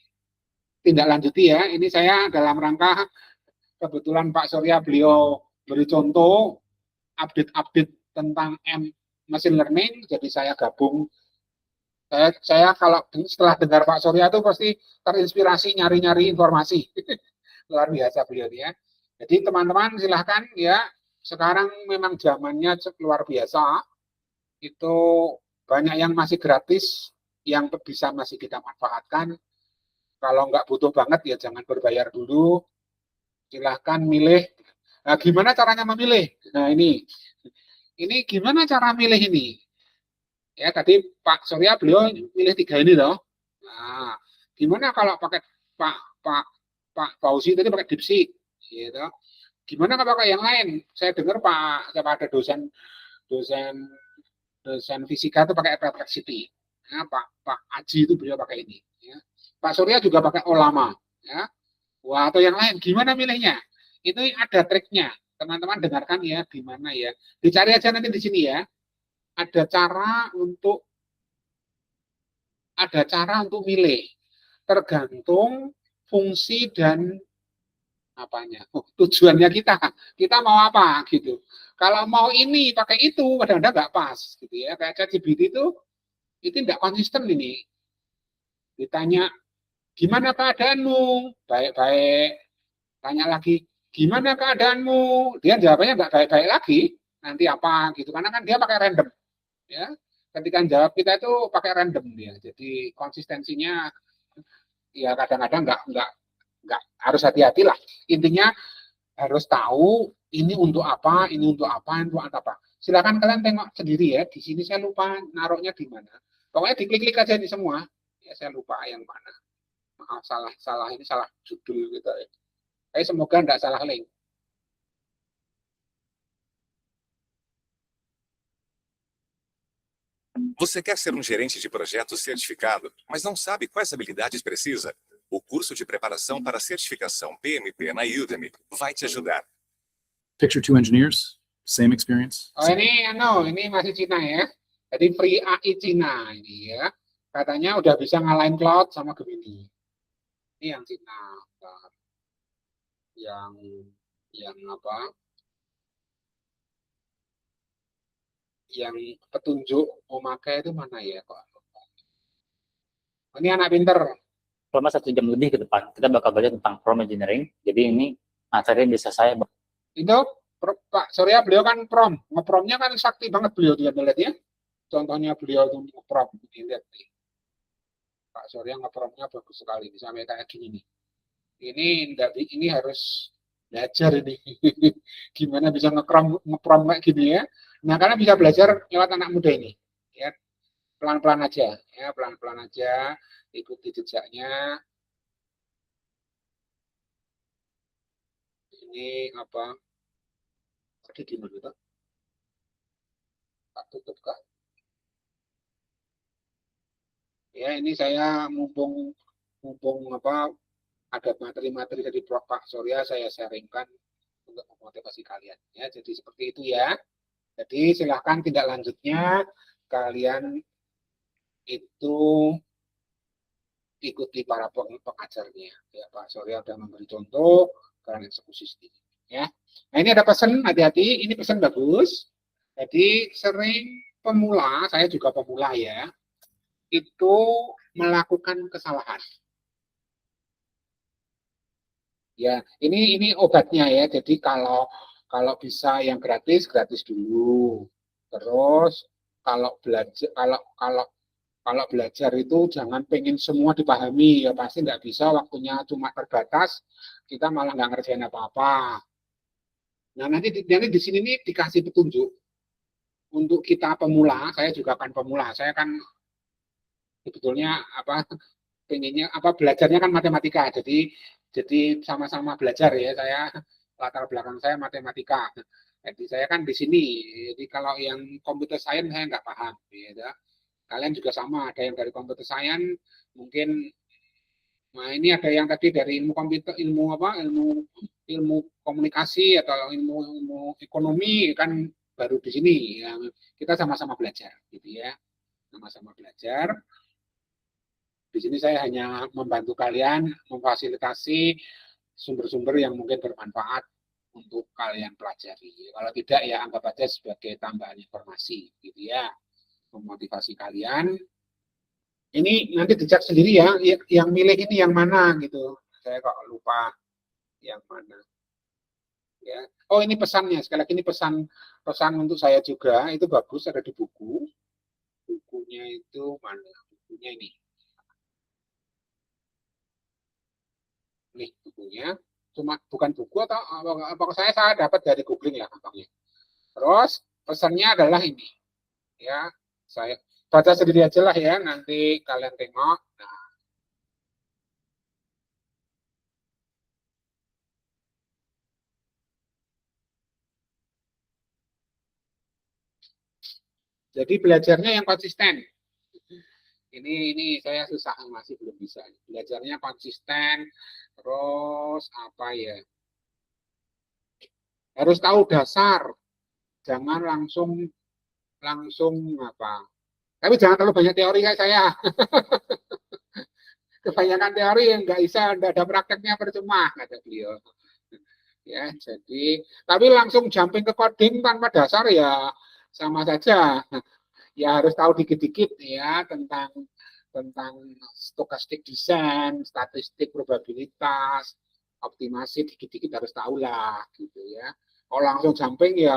tindak lanjuti ya. Ini saya dalam rangka kebetulan Pak Surya beliau beri contoh update-update tentang machine learning, jadi saya gabung. Saya kalau setelah dengar Pak Surya itu pasti terinspirasi nyari-nyari informasi. Luar biasa beliau ya. Jadi teman-teman silahkan ya, sekarang memang zamannya luar biasa. Itu banyak yang masih gratis, yang bisa masih kita manfaatkan. Kalau nggak butuh banget ya jangan berbayar dulu. Silahkan milih. Nah, gimana caranya memilih? Nah ini gimana cara milih ini? Ya tadi Pak Surya beliau milih 3 ini loh. Nah, gimana kalau pakai Pak Pak Pak Fauzi tadi pakai DeepSeek, gitu. Gimana kalau pakai yang lain? Saya dengar siapa ada dosen fisika itu pakai Perplexity. Ya, Pak Aji itu beliau pakai ini. Ya. Pak Surya juga pakai Olama. Ya. Wah, atau yang lain. Gimana milihnya? Itu ada triknya. Teman-teman dengarkan ya, gimana ya. Dicari aja nanti di sini ya. Ada cara untuk milih. Tergantung fungsi dan tujuannya kita. Kita mau apa gitu. Kalau mau ini pakai itu, kadang-kadang nggak pas gitu ya. Kayak ChatGPT itu tidak konsisten ini. Ditanya gimana keadaanmu? Baik-baik. Tanya lagi, gimana keadaanmu? Dia jawabnya nggak baik-baik lagi. Nanti apa gitu. Karena kan dia pakai random. Ya, ketika jawab kita itu pakai random dia. Jadi konsistensinya ya kadang-kadang nggak harus hati-hati lah. Intinya harus tahu ini untuk apa, ini untuk apa, ini untuk apa. Silakan kalian tengok sendiri ya. Di sini saya lupa naruhnya di mana. Pokoknya diklik-klik aja di semua. Ya saya lupa yang mana. Maaf salah ini salah judul gitu ya. Tapi semoga enggak salah link. Você quer ser um gerente de projetos certificado, mas não sabe quais habilidades precisa? O O curso de preparação para a certificação PMP na Udemy vai te ajudar. Picture two engineers, same experience. Oh ini masih Cina ya. Jadi Free AI Cina ini ya. Katanya udah bisa ngalahin Cloud sama Gemini. Ini yang Cina. Yang apa? Yang petunjuk memakai itu mana ya kok? Ini anak pinter. Selama 1 jam lebih ke depan, kita bakal belajar tentang prompt engineering. Jadi ini materi yang bisa saya Itu Pak Surya beliau kan ngepromnya kan sakti banget beliau dia lihat ya. Contohnya beliau itu ngeprom, lihat nih. Pak Surya ngepromnya bagus sekali, sampai kayak gini nih. Ini harus belajar ini. Gimana bisa ngeprom kayak gini ya. Nah, karena bisa belajar lewat anak muda ini. Ya, pelan-pelan aja, ya, pelan-pelan aja, ikuti jejaknya. Ini apa? Tadi gimana itu? Tak tutup kah? Ya, ini saya mumpung apa ada materi-materi dari Pak Surya saya sharingkan untuk memotivasi kalian. Ya, jadi seperti itu ya. Jadi silahkan tindak lanjutnya kalian itu ikuti para pengajarnya. Ya, Pak Surya sudah memberi contoh, kalian eksekusi sendiri. Ya. Nah ini ada pesan, hati-hati, ini pesan bagus. Jadi sering pemula, saya juga pemula ya, itu melakukan kesalahan. Ya, ini obatnya ya. Jadi kalau bisa yang gratis dulu. Terus kalau belajar itu jangan pengen semua dipahami ya, pasti nggak bisa, waktunya cuma terbatas, kita malah nggak ngerjain apa-apa. Nah nanti di sini nih dikasih petunjuk untuk kita pemula. Saya juga kan pemula, saya kan sebetulnya pengennya belajarnya kan matematika, jadi sama-sama belajar ya. Saya latar belakang saya matematika, jadi saya kan di sini. Jadi kalau yang computer science saya nggak paham, ya. Kalian juga sama, ada yang dari computer science, mungkin. Nah ini ada yang tadi dari ilmu komputer, ilmu komunikasi atau ilmu ekonomi, kan baru di sini ya. Kita sama-sama belajar, gitu ya, sama-sama belajar. Di sini saya hanya membantu kalian memfasilitasi sumber-sumber yang mungkin bermanfaat untuk kalian pelajari. Kalau tidak ya anggap aja sebagai tambahan informasi, gitu ya, memotivasi kalian. Ini nanti dicek sendiri ya, yang milih ini yang mana gitu. Saya kok lupa yang mana. Ya. Oh ini pesannya, sekali lagi ini pesan untuk saya juga, itu bagus, ada di buku. Bukunya itu mana? Bukunya ini. Nih bukunya, cuma bukan buku atau apa saya dapat dari googling ya gampangnya. Terus pesannya adalah ini, ya saya baca sendiri aja lah ya, nanti kalian tengok. Nah, jadi belajarnya yang konsisten. Ini saya susah, masih belum bisa. Belajarnya konsisten, terus apa ya? Harus tahu dasar, jangan langsung apa. Tapi jangan terlalu banyak teori kayak saya. Kebanyakan teori yang nggak ada prakteknya, percuma, kata beliau. Ya, jadi tapi langsung jumping ke coding tanpa dasar ya sama saja. Ya harus tahu dikit-dikit ya tentang stochastic design, statistik, probabilitas, optimasi, dikit-dikit harus tahu lah gitu ya. Kalau langsung jumping ya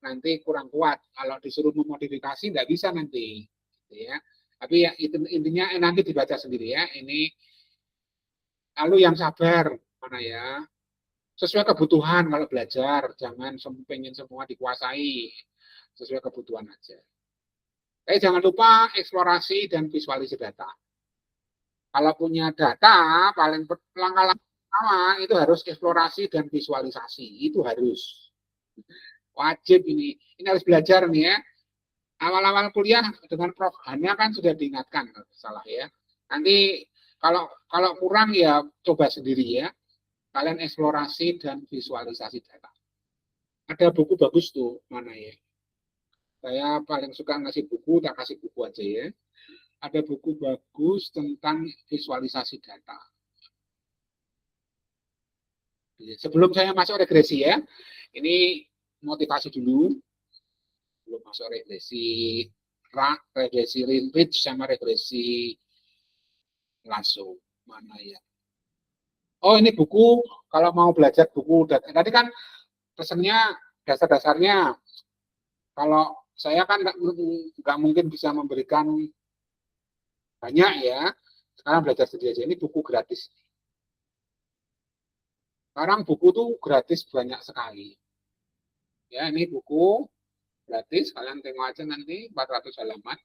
nanti kurang kuat. Kalau disuruh memodifikasi nggak bisa nanti, gitu ya. Tapi ya intinya nanti dibaca sendiri ya. Ini lalu yang sabar mana ya. Sesuai kebutuhan kalau belajar, jangan pengen semua dikuasai, sesuai kebutuhan aja. Jangan lupa eksplorasi dan visualisasi data. Kalau punya data, paling langkah pertama itu harus eksplorasi dan visualisasi, itu harus wajib ini harus belajar nih ya. Awal-awal kuliah dengan Prof Hanya kan sudah diingatkan, salah ya. Nanti Kalau kurang ya coba sendiri ya. Kalian eksplorasi dan visualisasi data. Ada buku bagus tuh, mana ya? Saya paling suka ngasih buku, tak kasih buku aja ya. Ada buku bagus tentang visualisasi data. Sebelum saya masuk regresi ya, ini motivasi dulu. Belum masuk regresi ridge sama regresi langsung. Mana ya? Oh, ini buku, kalau mau belajar buku data. Tadi kan pesannya dasar-dasarnya. Kalau saya kan nggak mungkin bisa memberikan banyak ya. Sekarang belajar sendiri aja. Ini buku gratis. Sekarang buku tuh gratis banyak sekali. Ya, ini buku gratis. Kalian tengok aja nanti 400 halaman.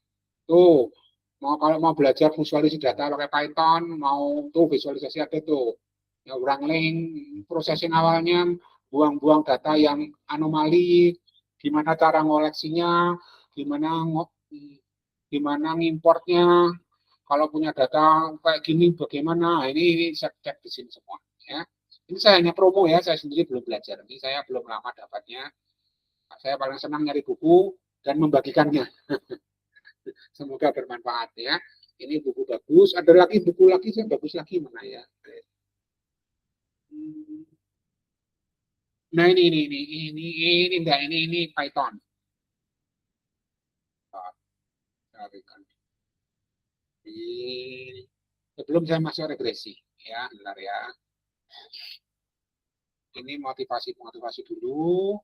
Tuh, kalau mau belajar visualisasi data pakai Python, mau tuh visualisasi ada tuh. Ya, wrangling, processing awalnya, buang-buang data yang anomali, gimana cara ngoleksinya, gimana ngimportnya, kalau punya data kayak gini bagaimana. Ini saya cek di sini semua ya. Ini saya hanya promo ya, saya sendiri belum belajar. Ini saya belum lama dapatnya. Saya paling senang nyari buku dan membagikannya. Semoga bermanfaat ya. Ini buku bagus, ada lagi buku lagi yang bagus lagi mana ya. Nah ini Python. Sebelum saya masuk regresi ya, bentar ya. Ini motivasi dulu.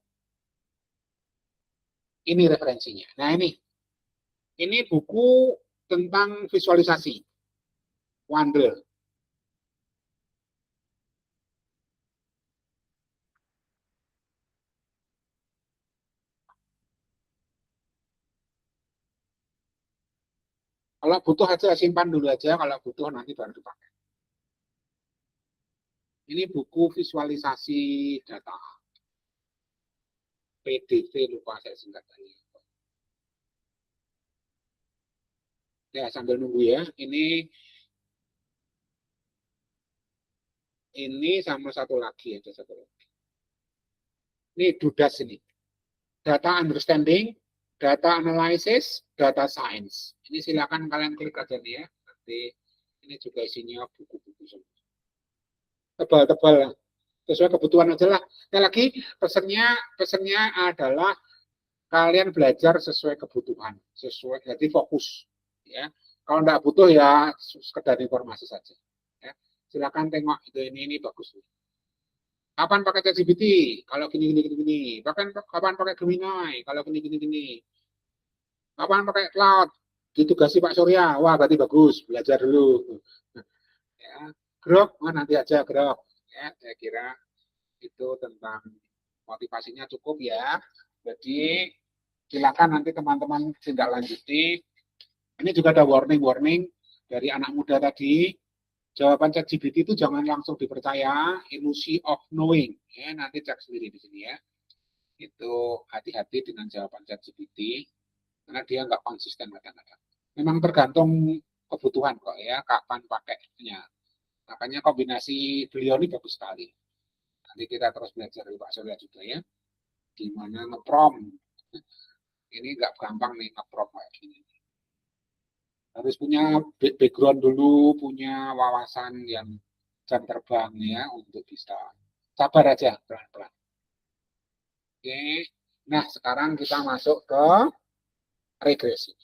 Ini referensinya. Nah ini buku tentang visualisasi. Wandel. Kalau butuh aja simpan dulu aja, kalau butuh nanti baru dipakai. Ini buku visualisasi data. PDF lupa saya singkatannya. Ya, sambil nunggu ya. Ini sama satu lagi, ada satu lagi. Ini DUDAS ini. Data understanding, data analysis, data science. Ini silakan kalian klik aja nih ya. Nanti ini juga isinya buku-buku semua. Tebal-tebal, sesuai kebutuhan aja lah. Sekali lagi pesannya adalah kalian belajar sesuai kebutuhan, jadi fokus. Ya, kalau nggak butuh ya sekedar informasi saja. Ya, silakan tengok ini bagus. Kapan pakai ChatGPT? Kalau gini. Kapan pakai Gemini? Kalau gini. Kapan pakai cloud? Ditugasi Pak Surya. Wah, berarti bagus. Belajar dulu. Ya, Grok, nanti aja Grok. Ya, saya kira itu tentang motivasinya cukup ya. Jadi silakan nanti teman-teman tindak lanjuti. Ini juga ada warning dari anak muda tadi. Jawaban ChatGPT itu jangan langsung dipercaya, ilusi of knowing. Ya, nanti cek sendiri di sini ya. Itu hati-hati dengan jawaban ChatGPT karena dia nggak konsisten kadang-kadang. Memang tergantung kebutuhan kok ya, kapan pakainya. Makanya kombinasi beliau ini bagus sekali. Nanti kita terus belajar dari Pak Surya juga ya. Gimana nge-prompt. Ini nggak gampang nih nge-prompt kayak gini. Harus punya background dulu, punya wawasan yang jam terbang ya untuk bisa sabar aja pelan-pelan. Oke, nah sekarang kita masuk ke regresi.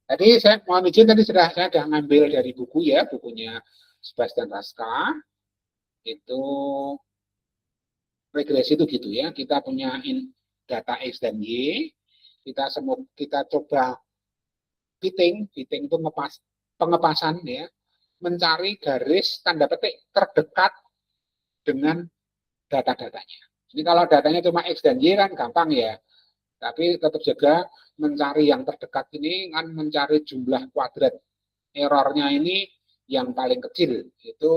Tadi saya mohon izin tadi saya sudah ngambil dari buku ya, bukunya Sebastian Raska. Itu regresi itu gitu ya. Kita punya data X dan Y. Kita coba fitting itu pengepasan ya, mencari garis tanda petik terdekat dengan data-datanya. Jadi kalau datanya cuma X dan Y kan gampang ya, tapi tetap jaga mencari yang terdekat ini kan mencari jumlah kuadrat errornya ini yang paling kecil, itu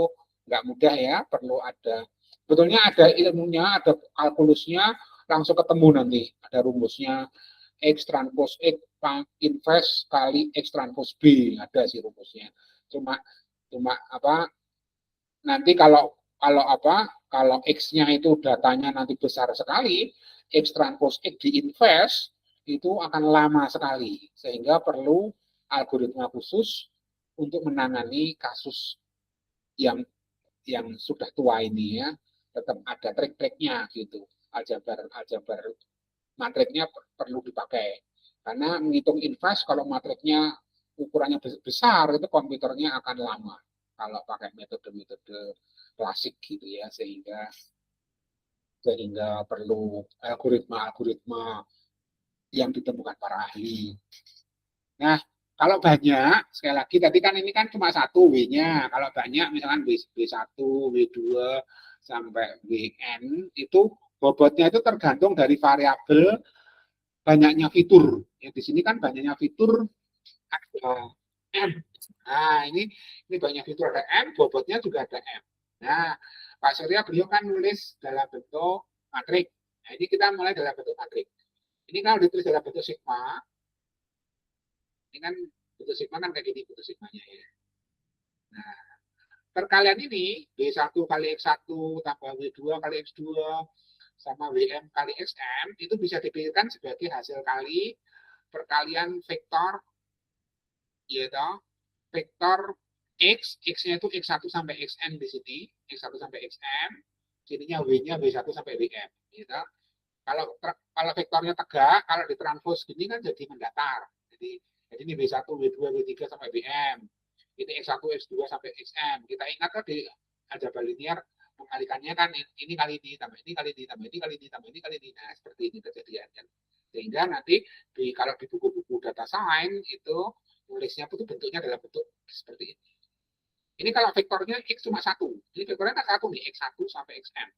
nggak mudah ya, perlu sebetulnya ada ilmunya, ada kalkulusnya, langsung ketemu nanti, ada rumusnya, X transpose X invers kali X transpose B, ada sih rumusnya. Cuma Cuma apa nanti kalau X-nya itu datanya nanti besar sekali, X transpose X di inverse itu akan lama sekali sehingga perlu algoritma khusus untuk menangani kasus yang sudah tua ini ya. Tetap ada trik-triknya gitu. Aljabar matriknya perlu dipakai. Karena menghitung inverse kalau matriknya ukurannya besar itu komputernya akan lama kalau pakai metode-metode klasik gitu ya sehingga perlu algoritma yang ditemukan para ahli. Nah, kalau banyak, sekali lagi tadi kan ini kan cuma satu W-nya. Kalau banyak misalkan W1, W2 sampai WN itu bobotnya itu tergantung dari variabel banyaknya fitur. Ya, di sini kan banyaknya fitur ada M. Nah, ini banyak fitur ada M, bobotnya juga ada M. Nah, Pak Surya beliau kan nulis dalam bentuk matrik. Nah, ini kita mulai dalam bentuk matrik. Ini kalau ditulis dalam bentuk sigma, ini kan bentuk sigma kan kayak gini bentuk sigmanya ya. Nah, perkalian ini B1 kali X1 tambah W2 kali X2 sama WM kali XM itu bisa dipikirkan sebagai hasil kali perkalian vektor yaitu vektor X, X-nya itu X1 sampai Xn di sini, X1 sampai Xm, sininya W-nya W1 sampai Wm. Gitu. Kalau vektornya tegak, kalau ditranspos gini kan jadi mendatar. Jadi ini W1, W2, W3 sampai Wm. Ini X1, X2 sampai Xm. Kita ingat kan di aljabar linear mengalikannya kan ini kali ini tambah ini kali ini tambah ini kali ini tambah ini kali ini. Nah, seperti ini kejadiannya. Sehingga nanti kalau di buku-buku data science itu nulisnya itu bentuknya dalam bentuk seperti ini. Ini kalau vektornya X cuma satu. Ini vektornya kan satu nih, X1 sampai Xm.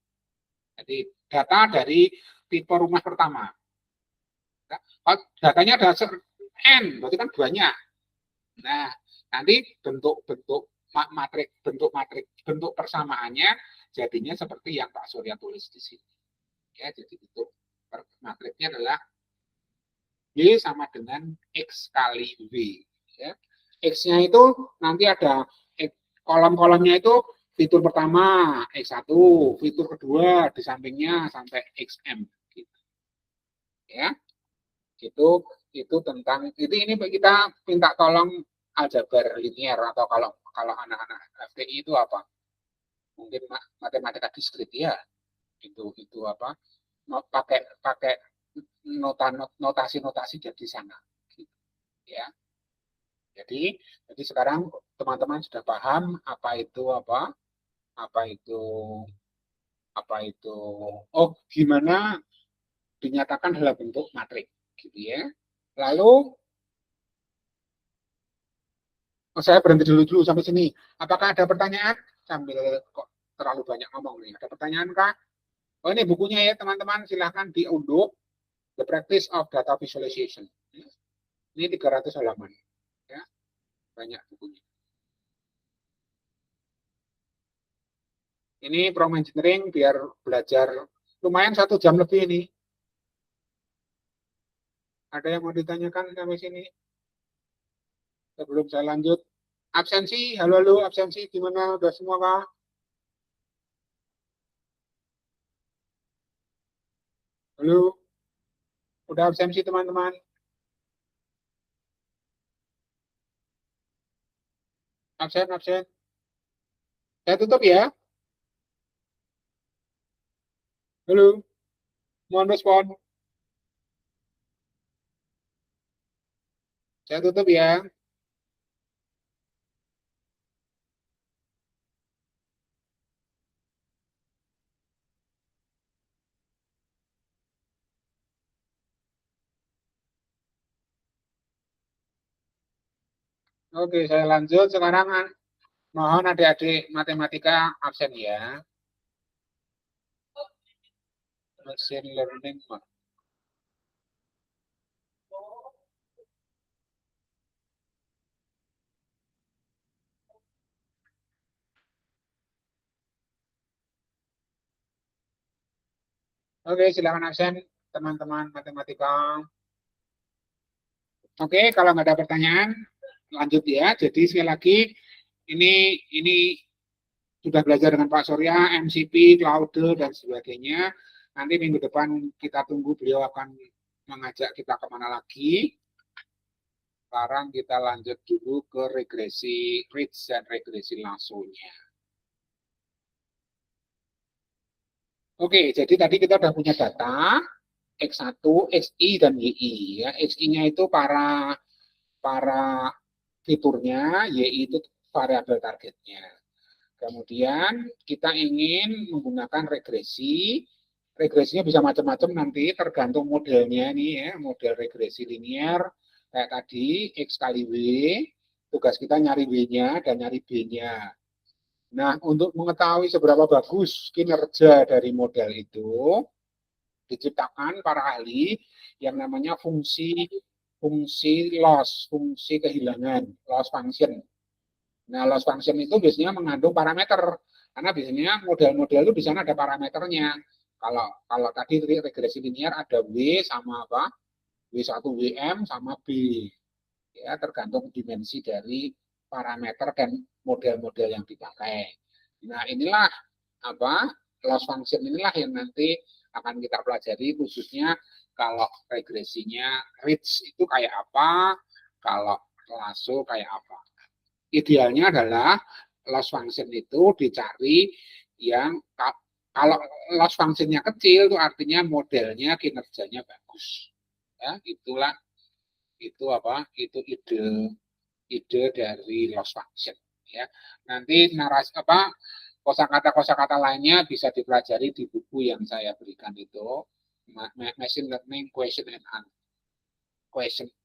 Jadi data dari tipe rumah pertama. Datanya ada N, berarti kan banyak. Nah, nanti bentuk persamaannya jadinya seperti yang Pak Surya tulis di sini. Ya, jadi bentuk matriknya adalah Y sama dengan X kali W. Ya. X-nya itu nanti ada kolom-kolomnya itu fitur pertama X1, fitur kedua di sampingnya sampai XM gitu. Ya. Itu tentang ini kita minta tolong aljabar linear atau kalau anak-anak FTI itu apa? Mungkin matematika diskrit ya. Itu apa? Pakai notasi-notasi di sana gitu. Ya. Jadi sekarang teman-teman sudah paham apa itu gimana dinyatakan dalam bentuk matrik gitu ya. Lalu saya berhenti dulu sampai sini. Apakah ada pertanyaan? Sambil kok terlalu banyak ngomong nih. Ada pertanyaan kah? Oh, ini bukunya ya teman-teman, silahkan diunduh. The Practice of Data Visualization. Ini 300 halaman. Ya. Banyak bukunya. Ini prompt engineering biar belajar lumayan 1 jam lebih ini. Ada yang mau ditanyakan sampai sini? Sebelum saya lanjut. Absensi, halo absensi, gimana? Udah semua kah? Halo? Udah absensi teman-teman? Absen. Saya tutup ya. Halo? Mohon respon. Saya tutup ya. Oke, saya lanjut. Sekarang mohon adik-adik matematika absen ya. Machine learning. Oke, silakan absen teman-teman matematika. Oke, kalau nggak ada pertanyaan, lanjut ya. Jadi sekali lagi, ini sudah belajar dengan Pak Surya, MCP, Cloud dan sebagainya. Nanti minggu depan kita tunggu beliau akan mengajak kita kemana lagi. Sekarang kita lanjut dulu ke regresi Ritz dan regresi Lasso-nya. Oke, jadi tadi kita sudah punya data X1, XI, dan YI. Ya. XI-nya itu para fiturnya, YI itu variabel targetnya. Kemudian kita ingin menggunakan regresi. Regresinya bisa macam-macam nanti tergantung modelnya nih ya, model regresi linear kayak tadi X kali W. Tugas kita nyari W-nya dan nyari B-nya. Nah, untuk mengetahui seberapa bagus kinerja dari model itu, diciptakan para ahli yang namanya fungsi loss, fungsi kehilangan, loss function. Nah, loss function itu biasanya mengandung parameter, karena biasanya model-model itu di sana ada parameternya. Kalau tadi regresi linear ada W sama apa? W1 WM sama B. Ya, tergantung dimensi dari parameter dan model-model yang dipakai. Nah, inilah apa? Loss function inilah yang nanti akan kita pelajari, khususnya kalau regresinya Ritz itu kayak apa, kalau Lasso kayak apa. Idealnya adalah loss function itu dicari yang kalau loss functionnya kecil itu artinya modelnya kinerjanya bagus. Ya, itulah itu ide dari loss function. Ya, nanti narasi kosakata lainnya bisa dipelajari di buku yang saya berikan itu, Machine Learning Question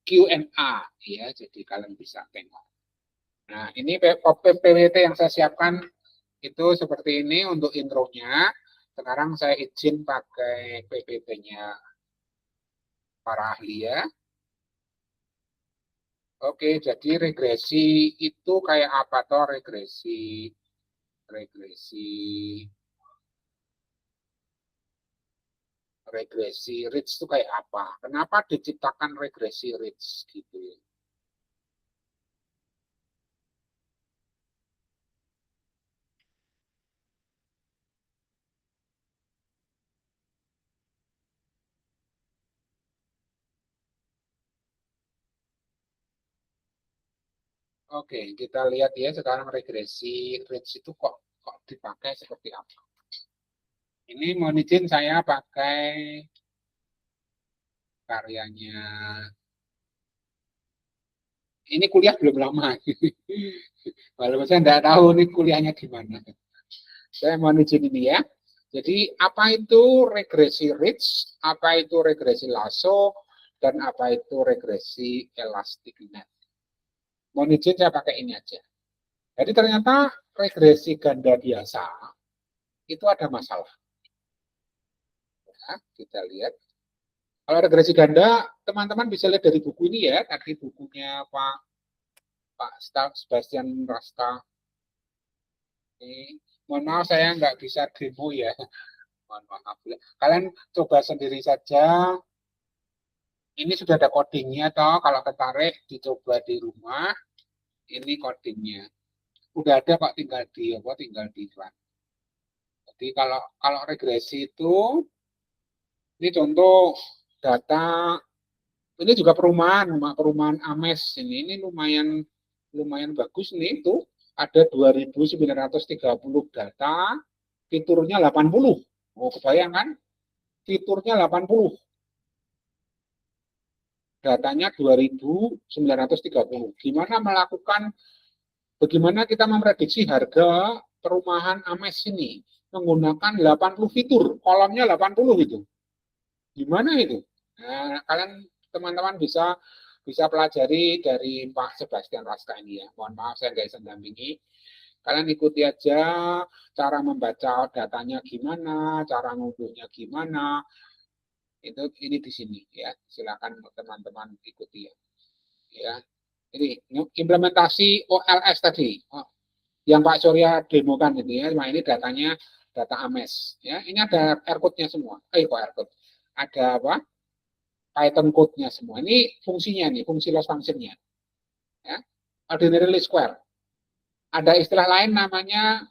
Q&A, ya, jadi kalian bisa tengok. Nah, ini PPT yang saya siapkan itu seperti ini untuk intronya. Sekarang saya izin pakai PPT-nya para ahli ya. Oke, jadi regresi itu kayak apa toh regresi Ritz itu kayak apa? Kenapa diciptakan regresi Ritz gitu ya? Oke, kita lihat ya sekarang regresi Ritz itu kok dipakai seperti apa. Ini mohon izin saya pakai karyanya. Ini kuliah belum lama. Walaupun saya tidak tahu ini kuliahnya gimana. Saya mohon izin ini ya. Jadi apa itu regresi Ritz, apa itu regresi Lasso, dan apa itu regresi elastic net. Mohon izin saya pakai ini aja. Jadi ternyata regresi ganda biasa itu ada masalah. Ya, kita lihat. Kalau regresi ganda, teman-teman bisa lihat dari buku ini ya. Tadi bukunya Pak Sebastian Rasta. Ini, mohon maaf saya nggak bisa demo ya. Mohon maaf. Kalian coba sendiri saja. Ini sudah ada codingnya toh. Kalau tertarik dicoba di rumah. Ini codingnya. Udah ada kok, tinggal di run. Jadi kalau regresi itu, ini contoh data, ini juga perumahan AMES ini lumayan bagus nih, itu ada 2.930 data, fiturnya 80. Oh, kebayang kan? Fiturnya 80. Datanya 2.930. Bagaimana kita memprediksi harga perumahan AMES ini menggunakan 80 fitur, kolomnya 80 itu. Gimana itu? Nah, kalian teman-teman bisa pelajari dari Pak Sebastian Rasta ini ya. Mohon maaf saya nggak bisa mendampingi. Kalian ikuti aja cara membaca datanya gimana, cara ngunduhnya gimana. Ini di sini ya. Silakan teman-teman ikuti ya. Ya. Ini implementasi OLS tadi. Yang Pak Surya demokan ini ya. Nah, ini datanya data AMES ya. Ini ada R code-nya semua. Kok R code? Ada apa? Python code-nya semua. Ini fungsinya nih, fungsi loss function-nya. Ya. Ordinary least square. Ada istilah lain namanya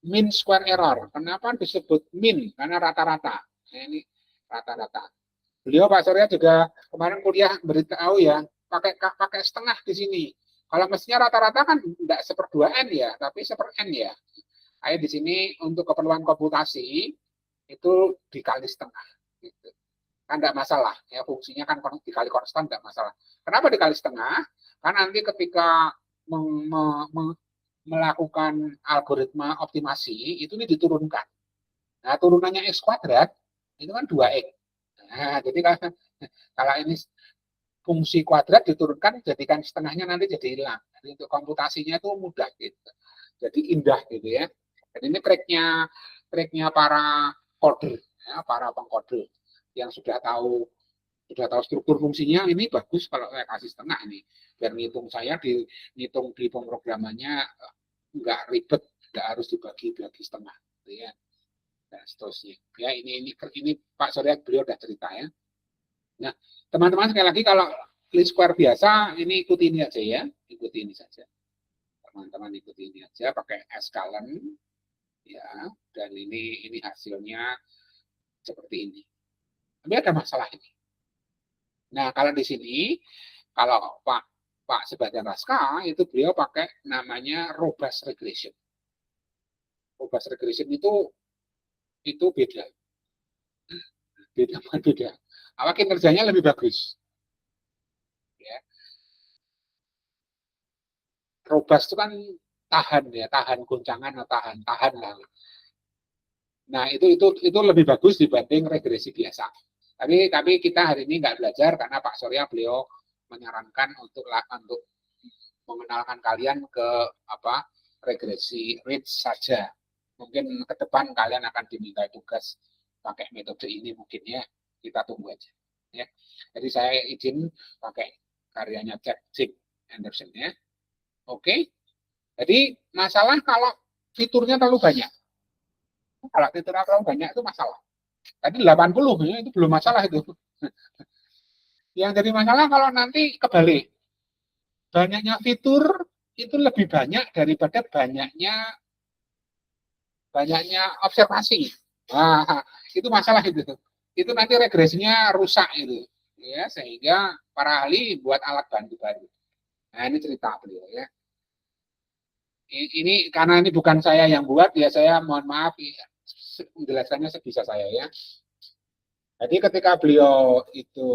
mean square error. Kenapa disebut mean? Karena rata-rata. Nah, ini rata-rata. Beliau Pak Surya juga kemarin kuliah beritahu ya, pakai setengah di sini. Kalau mestinya rata-rata kan tidak 1/2n ya, tapi 1/n ya. Ayo di sini untuk keperluan komputasi itu dikali setengah. Gitu. Kan tidak masalah. Ya, fungsinya kan dikali konstan tidak masalah. Kenapa dikali setengah? Karena nanti ketika melakukan algoritma optimasi itu ini diturunkan. Nah, turunannya X kuadrat itu kan 2X. Nah, jadi kalau ini fungsi kuadrat diturunkan jadikan setengahnya nanti jadi hilang. Jadi untuk komputasinya itu mudah gitu. Jadi indah gitu ya. Dan ini triknya para coder, ya, para pengkode yang sudah tahu struktur fungsinya ini bagus kalau saya kasih setengah ini. Biar ngitung saya ngitung di pemrogramannya nggak ribet, nggak harus dibagi setengah, gitu ya. Dan seterusnya. Ya ini Pak Surya beliau udah cerita ya. Nah, teman-teman sekali lagi kalau least square biasa ini ikuti ini aja ya, ikuti ini saja. Teman-teman ikuti ini aja pakai skalen ya, dan ini hasilnya seperti ini. Tapi ada masalah ini. Nah, kalau di sini kalau Pak Sebastian Raska itu beliau pakai namanya robust regression. Robust regression itu beda. Beda. Apa kinerjanya lebih bagus. Ya. Robust itu kan tahan ya, tahan goncangan atau tahan lah. Nah, itu lebih bagus dibanding regresi biasa. Tapi kita hari ini nggak belajar karena Pak Surya beliau menyarankan untuk mengenalkan kalian ke regresi ridge saja. Mungkin ke depan kalian akan diminta tugas pakai metode ini mungkin ya. Kita tunggu aja. Ya. Jadi saya izin pakai karyanya Jack Anderson ya. Oke. Jadi masalah kalau fiturnya terlalu banyak. Kalau fiturnya terlalu banyak itu masalah. Tadi 80 ya, itu belum masalah itu. Yang jadi masalah kalau nanti kebalik. Banyaknya fitur itu lebih banyak daripada banyaknya observasi. Nah, itu masalah itu. Itu nanti regresinya rusak itu. Ya, sehingga para ahli buat alat bantu baru. Nah, ini cerita beliau ya. Ini karena ini bukan saya yang buat, ya saya mohon maaf ya, menjelaskannya sebisa saya ya. Jadi ketika beliau itu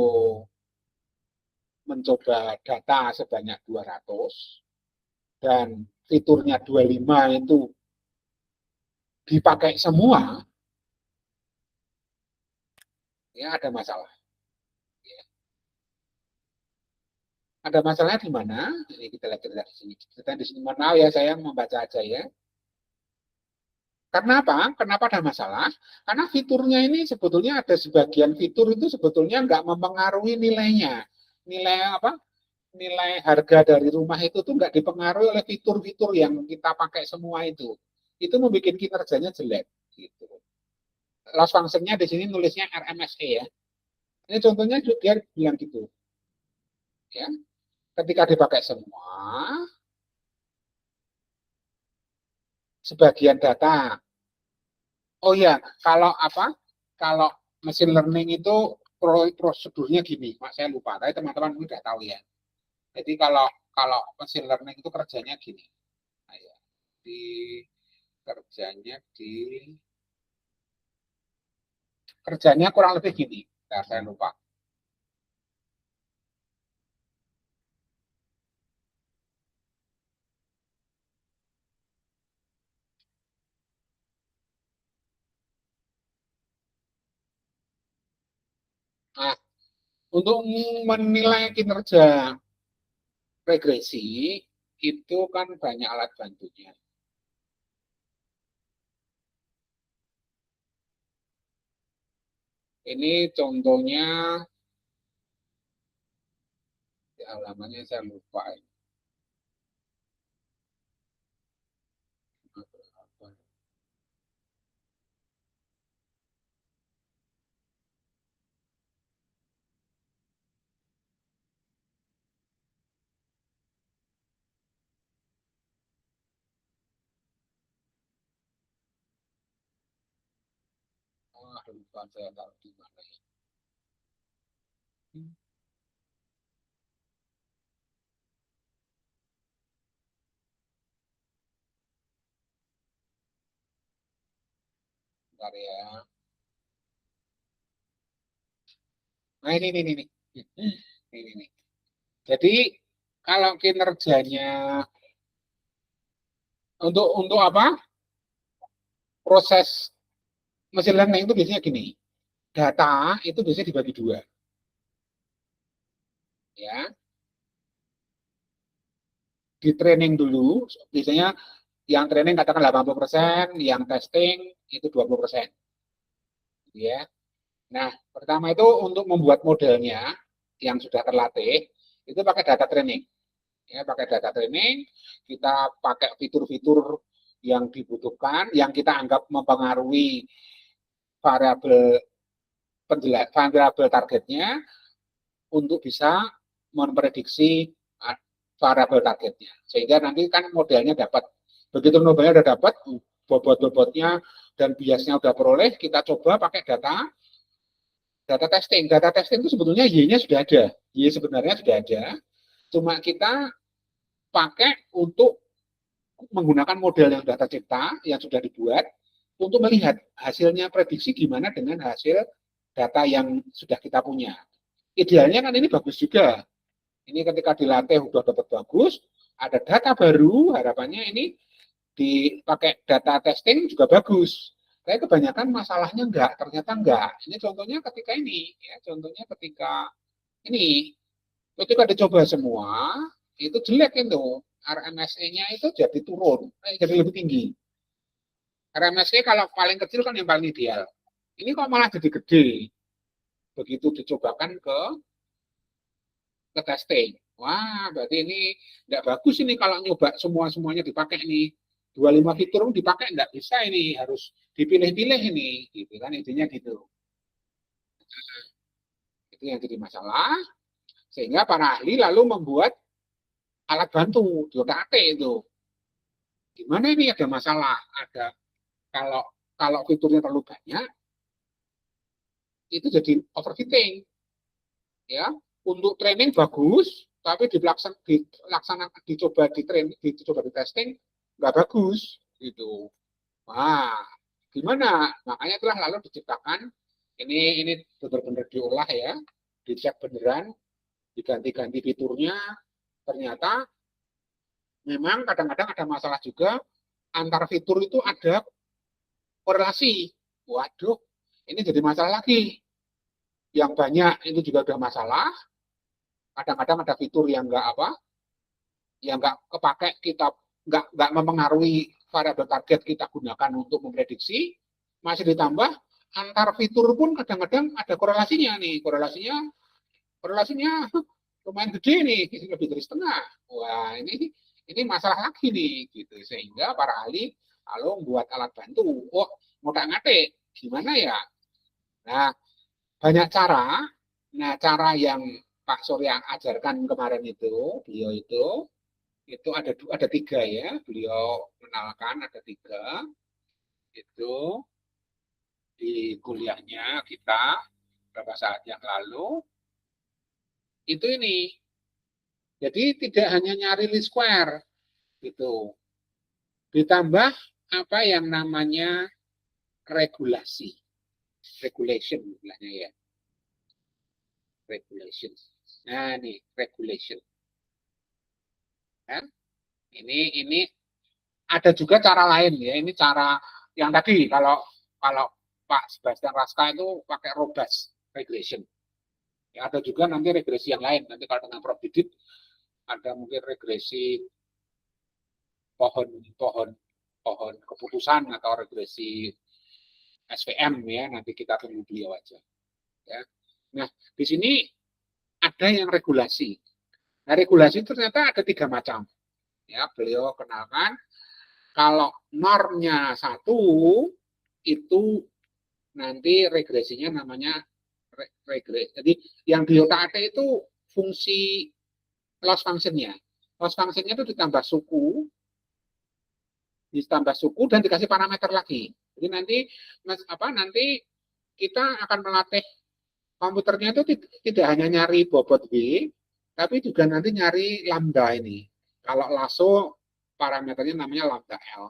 mencoba data sebanyak 200 dan fiturnya 25 itu dipakai semua, ya ada masalah. Ya. Ada masalahnya di mana? Ini kita lihat cerita di sini. Cerita di sini, mohon maaf ya, saya membaca aja ya. Karena apa? Kenapa ada masalah? Karena fiturnya ini sebetulnya ada sebagian fitur itu sebetulnya nggak mempengaruhi nilainya. Nilai apa? Nilai harga dari rumah itu tuh nggak dipengaruhi oleh fitur-fitur yang kita pakai semua itu. Itu membuat kinerjanya jelek. Gitu. Loss function-nya di sini nulisnya RMSE ya. Ini contohnya dia bilang gitu. Ya, ketika dipakai semua, sebagian data. Oh ya, kalau Kalau mesin learning itu prosedurnya gini, Mak, saya lupa. Tapi teman-teman mungkin udah tahu ya. Jadi kalau kalau mesin learning itu kerjanya gini. Nah, ya, di kerjanya kurang lebih gini. Nah, saya lupa. Nah, untuk menilai kinerja regresi itu kan banyak alat bantunya. Ini contohnya, halamannya saya lupa. Aduh, lupa saya taruh di mana ya. Bentar ya. Nah ini. Ini. Jadi kalau kinerjanya untuk apa? Proses machine learning itu biasanya gini. Data itu biasanya dibagi dua. Ya. Di training dulu, biasanya yang training katakan 80%, yang testing itu 20%. Ya. Nah, pertama itu untuk membuat modelnya yang sudah terlatih, itu pakai data training. Ya, pakai data training, kita pakai fitur-fitur yang dibutuhkan, yang kita anggap mempengaruhi variabel variabel targetnya untuk bisa memprediksi variabel targetnya. Sehingga nanti kan modelnya dapat, begitu modelnya udah dapat, bobot-bobotnya dan biasnya udah peroleh, kita coba pakai data testing. Data testing itu sebetulnya Y-nya sudah ada. Y sebenarnya sudah ada. Cuma kita pakai untuk menggunakan model yang sudah tercipta, yang sudah dibuat, untuk melihat hasilnya prediksi gimana dengan hasil data yang sudah kita punya. Idealnya kan ini bagus juga. Ini ketika dilatih sudah dapat bagus, ada data baru, harapannya ini dipakai data testing juga bagus. Tapi kebanyakan masalahnya ternyata enggak. Ini contohnya ketika ini, ya, contohnya ketika ini, ketika dicoba semua, itu jelek itu. RMSE-nya itu jadi turun, jadi lebih tinggi. RMSE kalau paling kecil kan yang paling ideal. Ini kok malah jadi gede. Begitu dicobakan ke testing. Wah, berarti ini enggak bagus ini kalau nyoba semuanya dipakai nih. 25 fitur dipakai enggak bisa ini, harus dipilih-pilih ini, gitu kan, intinya gitu. Nah, itu yang jadi masalah, sehingga para ahli lalu membuat alat bantu di otak-atik itu. Gimana ini ada masalah, ada kalau fiturnya terlalu banyak, itu jadi overfitting, ya. Untuk training bagus, tapi dicoba di testing nggak bagus, gitu. Wah, gimana? Makanya itulah lalu diciptakan ini benar-benar diolah ya, dicek beneran, diganti-ganti fiturnya. Ternyata memang kadang-kadang ada masalah juga antar fitur itu ada korelasi. Waduh, ini jadi masalah lagi. Yang banyak itu juga ada masalah. Kadang-kadang ada fitur yang yang nggak kepakai, kita nggak mempengaruhi variabel target kita gunakan untuk memprediksi, masih ditambah antar fitur pun kadang-kadang ada korelasinya nih, korelasinya lumayan gede nih, lebih dari setengah. Wah, ini masalah lagi nih, gitu. Sehingga para ahli lalu membuat alat bantu. Oh, ngotak-ngatik, gimana ya? Nah, banyak cara. Nah, cara yang Pak Surya ajarkan kemarin beliau itu ada 3 ya, beliau mengenalkan ada 3 itu di kuliahnya kita beberapa saat yang lalu. Itu ini, jadi tidak hanya nyari least square gitu, ditambah apa yang namanya regulation bilangnya ya, regulation. Nah, nih regulation. Kan? Ini ada juga cara lain ya. Ini cara yang tadi kalau Pak Sebastian Raska itu pakai robust regression. Ya, ada juga nanti regresi yang lain. Nanti kalau dengan Prof Didit ada mungkin regresi pohon keputusan atau regresi SVM ya. Nanti kita tunggu beliau aja. Ya. Nah, di sini ada yang regulasi. Nah, regulasi ternyata ada 3 macam. Ya, beliau kenalkan kalau normnya 1 itu nanti regresinya namanya regresi. Jadi yang di otak-atik itu fungsi loss function-nya. Loss function-nya itu ditambah suku dan dikasih parameter lagi. Jadi nanti kita akan melatih komputernya itu tidak hanya nyari bobot W, tapi juga nanti nyari lambda ini. Kalau lasso parameternya namanya lambda L.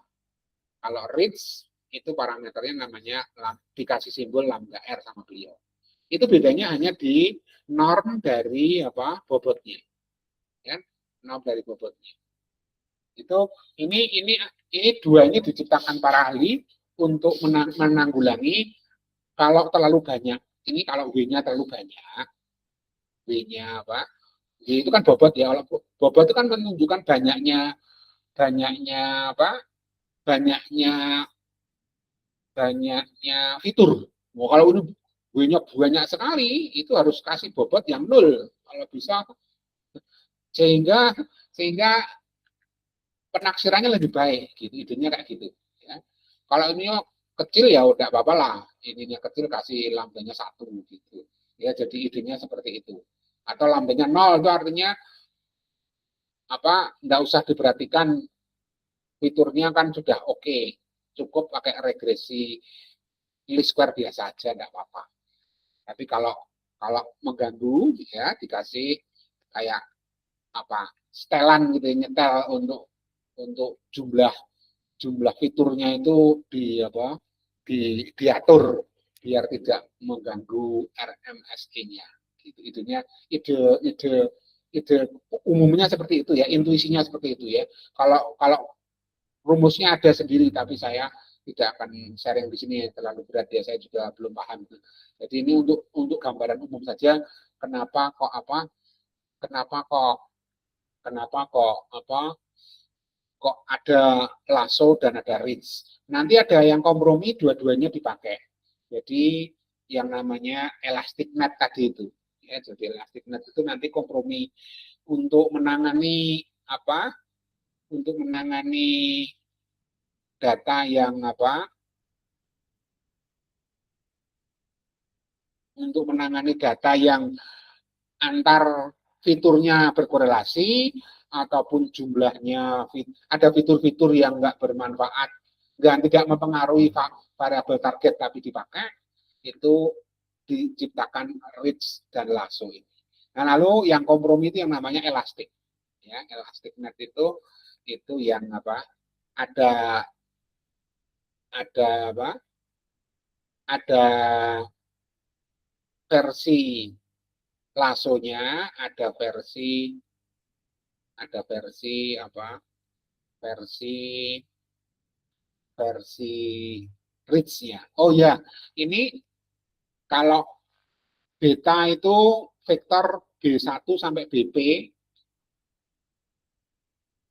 Kalau reach itu parameternya namanya dikasih simbol lambda R sama beliau. Itu bedanya hanya di norm dari bobotnya, ya, norm dari bobotnya. Itu ini dua ini diciptakan para ahli untuk menanggulangi kalau terlalu banyak. Ini kalau W-nya terlalu banyak, W-nya W itu kan bobot ya. Kalau bobot itu kan menunjukkan banyaknya banyaknya fitur. Kalau ini W-nya banyak sekali, itu harus kasih bobot yang 0 kalau bisa, sehingga penaksirannya lebih baik gitu, idenya kayak gitu ya. Kalau ini kecil ya udah apa-apa lah, ininya kecil kasih lambdanya 1 gitu ya, jadi idenya seperti itu. Atau lambdanya 0 itu artinya nggak usah diperhatikan, fiturnya kan sudah oke, cukup pakai regresi least square biasa aja, nggak apa-apa. Tapi kalau mengganggu ya dikasih kayak setelan gitu, nyetel untuk jumlah fiturnya itu diatur biar tidak mengganggu RMSE-nya. Gitu. Ide umumnya seperti itu ya, intuisinya seperti itu ya. Kalau rumusnya ada sendiri, tapi saya tidak akan sharing di sini, terlalu berat ya, saya juga belum paham. Jadi ini untuk gambaran umum saja, kenapa kok ada lasso dan ada reach. Nanti ada yang kompromi, dua-duanya dipakai. Jadi yang namanya elastic net tadi itu. Ya, jadi elastic net itu nanti kompromi untuk menangani data yang antar fiturnya berkorelasi ataupun jumlahnya, ada fitur-fitur yang nggak bermanfaat, tidak mempengaruhi variabel target tapi dipakai, itu diciptakan reach dan lasso ini. Nah, lalu yang kompromi itu yang namanya elastic. Ya, elastic net itu yang ada versi lassonya, ada versi reach-nya. Oh ya, ini kalau beta itu vektor B1 sampai BP,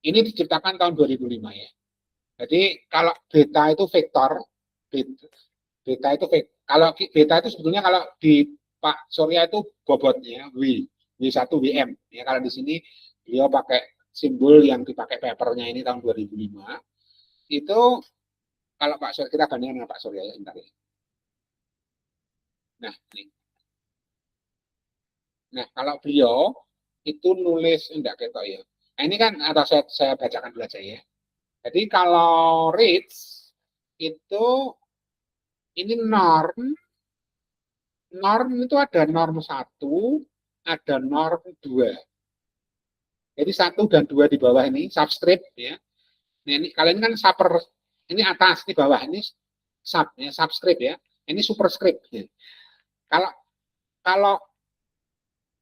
ini diciptakan tahun 2005 ya. Jadi kalau beta itu vektor, kalau beta itu sebetulnya kalau di Pak Surya itu bobotnya W1 WM. Ya, kalau di sini beliau pakai simbol yang dipakai papernya ini tahun 2005. Itu kalau Pak Surya, kita bandingkan dengan Pak Surya ya, bentar ya. Nah, ini. Nah, kalau beliau itu nulis enggak ketok ya. Nah, ini kan atau saya bacakan dulu aja ya. Jadi kalau reach itu ini norm itu ada norm 1, ada norm 2. Jadi 1 dan 2 di bawah ini subscript ya. Nah, ini kalian kan ini atas, di bawah ini subscript ya. Ini superscript ya. Kalau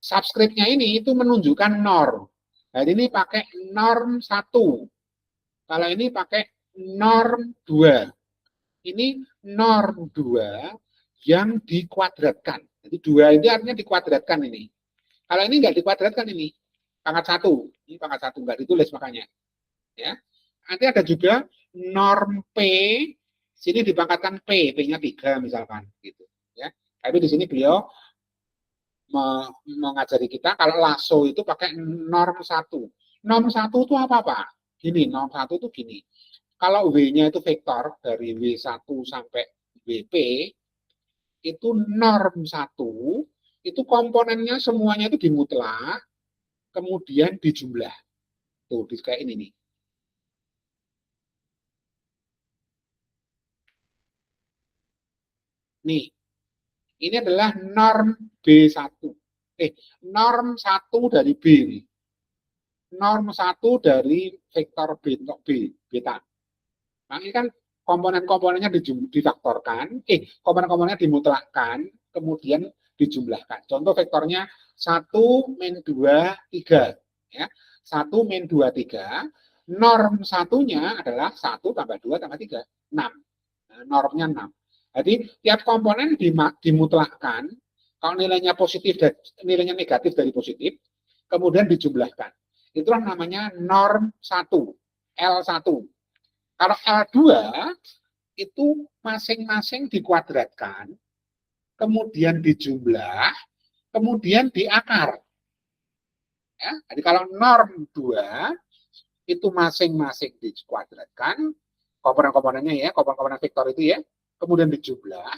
subscriptnya ini itu menunjukkan norm. Jadi ini pakai norm 1. Kalau ini pakai norm 2. Ini norm 2 yang dikuadratkan. Jadi 2 ini artinya dikuadratkan ini. Kalau ini enggak dikuadratkan ini, pangkat 1. Ini pangkat 1 enggak ditulis makanya. Ya. Nanti ada juga norm P, sini dipangkatkan P, P-nya 3 misalkan gitu, ya. Tapi di sini beliau mengajari kita kalau lasso itu pakai norm 1. Norm 1 itu apa, Pak? Gini, norm 1 itu gini. Kalau W-nya itu vektor dari W1 sampai WP, itu norm 1, itu komponennya semuanya itu dimutlak, kemudian dijumlah. Tuh, kayak ini nih. Nih, Ini adalah norm B1. Norm 1 dari B ini. Norm 1 dari vektor beta. Nah, ini kan komponen-komponennya difaktorkan, komponen-komponennya dimutlakkan, kemudian dijumlahkan. Contoh vektornya 1 min 2, 3. Ya. 1 min 2, 3. Norm satunya adalah 1 tambah 2 tambah 3, 6. Nah, normnya 6. Jadi tiap komponen dimutlakkan, kalau nilainya positif dan nilainya negatif dari positif, kemudian dijumlahkan. Itulah namanya norm 1, L1. Kalau L2 itu masing-masing dikuadratkan, kemudian dijumlah, kemudian diakar. Ya, jadi kalau norm 2 itu masing-masing dikuadratkan, komponen-komponennya ya, komponen-komponen vektor itu ya, kemudian dijumlah,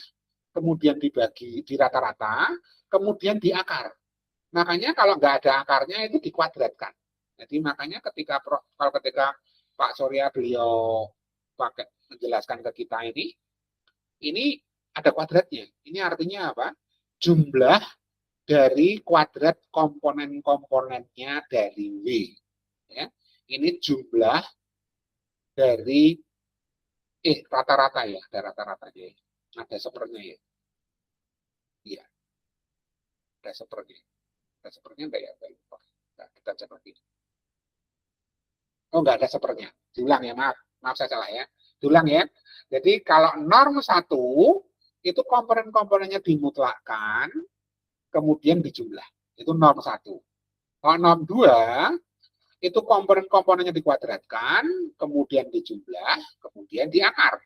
kemudian dibagi di rata-rata, kemudian diakar. Makanya kalau nggak ada akarnya itu dikuadratkan. Jadi makanya ketika Pak Surya beliau menjelaskan ke kita ini ada kuadratnya. Ini artinya apa? Jumlah dari kuadrat komponen-komponennya dari W. Ya. Ini jumlah dari rata-rata ya, ada rata-ratanya. Ada sepernya ya. Iya. Ada sepernya. Ada sepernya enggak ya? Nah, kita cek lagi. Oh, enggak ada sepernya. Diulang ya, maaf saya salah ya. Diulang ya. Jadi kalau norm 1 itu komponen-komponennya dimutlakkan, kemudian dijumlah. Itu norm 1. Kalau norm 2 itu komponen-komponennya dikuadratkan, kemudian dijumlah, kemudian diakar.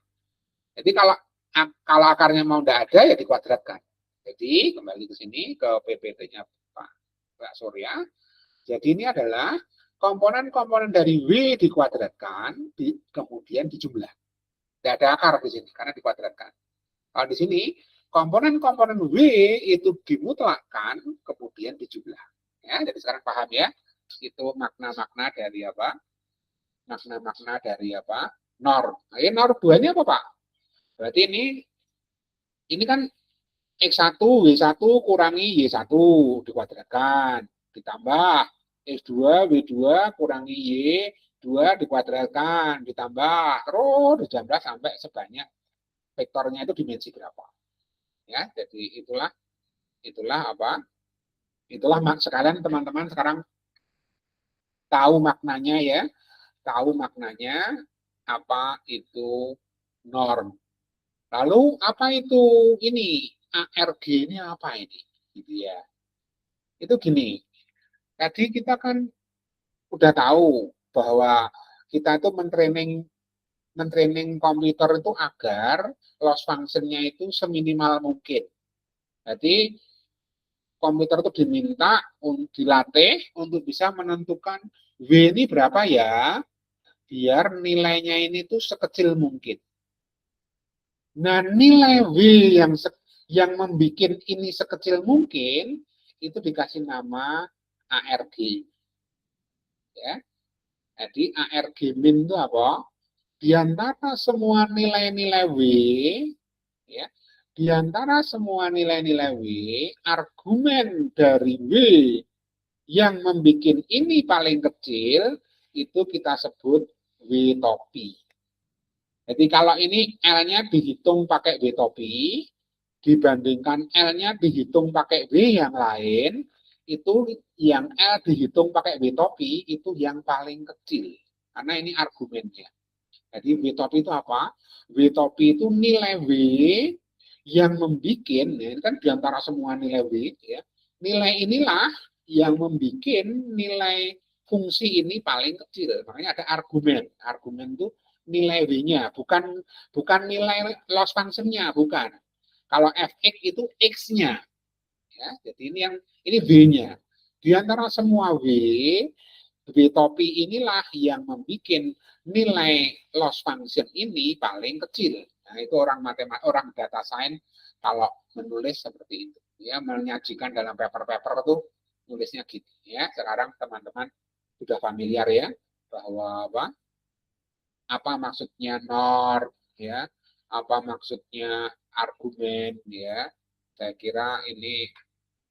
Jadi kalau akarnya mau tidak ada ya dikuadratkan. Jadi kembali ke sini ke PPT-nya Pak Surya. Jadi ini adalah komponen-komponen dari W dikuadratkan, kemudian dijumlah. Tidak ada akar di sini karena dikuadratkan. Kalau di sini komponen-komponen W itu dimutlakkan, kemudian dijumlah. Ya, jadi sekarang paham ya? Itu makna-makna dari apa? Makna-makna dari apa? Norm. Nah, norm 2 ini apa, Pak? Berarti ini kan X1, W1 kurangi Y1 dikuadratkan, ditambah X2, W2 kurangi Y2 dikuadratkan, ditambah terus dijumlah sampai sebanyak vektornya itu dimensi berapa. Ya, jadi itulah apa? Itulah sekalian teman-teman sekarang tahu maknanya ya, tahu maknanya apa itu norm. Lalu apa itu ini ARG ini apa ini? Gitu ya. Itu gini. Tadi kita kan udah tahu bahwa kita itu mentraining komputer itu agar loss function-nya itu seminimal mungkin. Jadi komputer itu diminta dilatih untuk bisa menentukan W ini berapa ya, biar nilainya ini tuh sekecil mungkin. Nah, nilai W yang membuat ini sekecil mungkin itu dikasih nama ARG. Ya. Jadi ARG min itu apa? Di antara semua nilai-nilai W, ya, di antara semua nilai-nilai W, argumen dari W yang membuat ini paling kecil itu kita sebut W topi. Jadi kalau ini L-nya dihitung pakai W topi, dibandingkan L-nya dihitung pakai W yang lain, itu yang L dihitung pakai W topi, itu yang paling kecil. Karena ini argumennya. Jadi W topi itu apa? W topi itu nilai W yang membuat, ya, kan diantara semua nilai W, ya, nilai inilah yang membuat nilai fungsi ini paling kecil. Makanya ada argumen. Argumen itu nilai W-nya, bukan nilai loss function-nya, bukan. Kalau fx itu x-nya. Ya, jadi ini W-nya. Di antara semua W topi inilah yang membuat nilai loss function ini paling kecil. Nah, itu orang data science kalau menulis seperti itu. Ya, menyajikan dalam paper-paper itu nulisnya gitu. Ya, sekarang teman-teman sudah familiar ya bahwa apa maksudnya norm, ya, apa maksudnya argumen, ya. Saya kira ini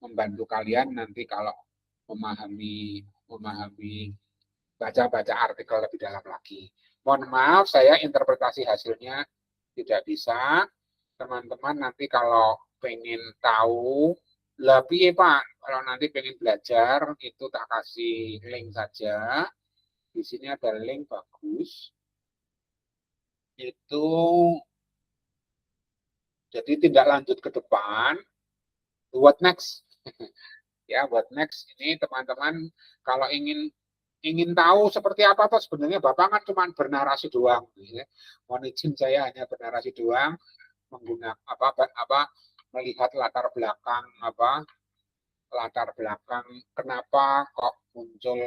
membantu kalian nanti kalau memahami baca-baca artikel lebih dalam lagi. Mohon maaf, saya interpretasi hasilnya tidak bisa. Teman-teman nanti kalau pengen tahu lebih Pak, kalau nanti pengen belajar itu tak kasih link saja. Di sini ada link bagus. Itu jadi tindak lanjut ke depan. What next? Ya, what next ini teman-teman kalau ingin tahu seperti apa tuh sebenarnya Bapak kan cuma bernarasi doang, ya. Mohon izin saya hanya bernarasi doang, menggunakan apa melihat latar belakang kenapa kok muncul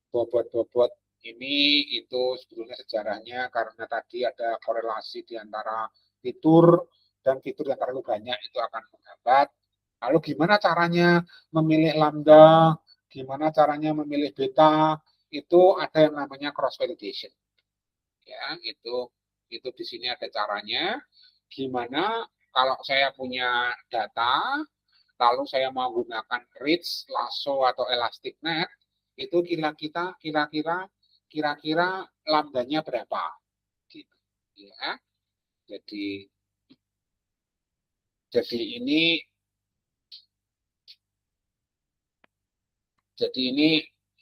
bobot-bobot ini itu sebetulnya sejarahnya karena tadi ada korelasi di antara fitur dan fitur yang terlalu banyak itu akan menghambat. Lalu gimana caranya memilih lambda, gimana caranya memilih beta, itu ada yang namanya cross validation. Ya, itu di sini ada caranya. Gimana kalau saya punya data, lalu saya mau gunakan reach, lasso atau elastic net, itu kira-kira lambdanya berapa? Gitu. Ya. Jadi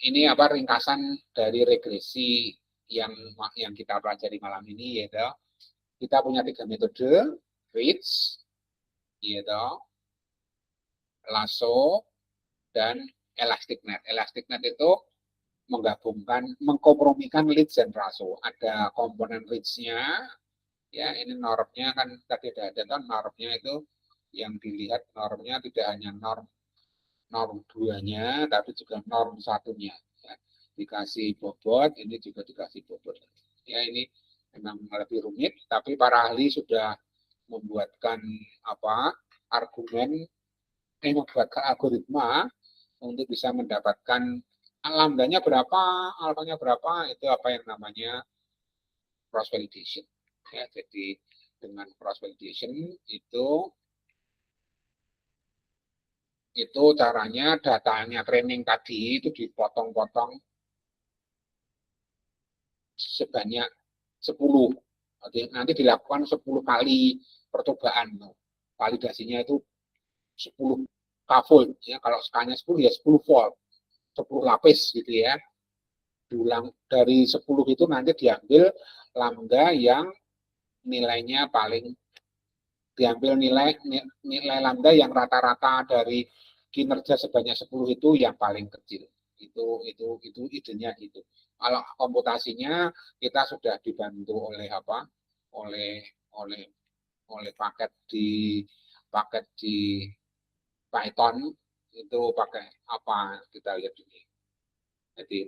ini apa ringkasan dari regresi yang kita pelajari malam ini, yaitu kita punya 3 metode, reach, yaitu lasso, dan elastic net. Elastic net itu mengkompromikan reach dan lasso. Ada komponen reach-nya, ya ini normnya kan tadi ada kan normnya itu yang dilihat normnya tidak hanya norm 2-nya, tapi juga norm 1-nya. Ya. Dikasih bobot, ini juga dikasih bobot. Ya ini memang lebih rumit, tapi para ahli sudah membuatkan membuatkan algoritma untuk bisa mendapatkan lambdanya berapa, alfanya berapa, itu apa yang namanya cross validation. Ya, jadi dengan cross validation itu caranya datanya training tadi itu dipotong-potong sebanyak 10. Nanti dilakukan 10 kali percobaan. Validasinya itu 10 kfold. Ya, kalau skaalanya 10 ya 10 volt. 10 lapis gitu ya. Diulang dari 10 itu nanti diambil lambda yang nilainya paling diambil nilai lambda yang rata-rata dari kinerja sebanyak 10 itu yang paling kecil. Itu idenya gitu. Kalau komputasinya kita sudah dibantu oleh oleh paket di Python itu pakai apa kita lihat ini. Jadi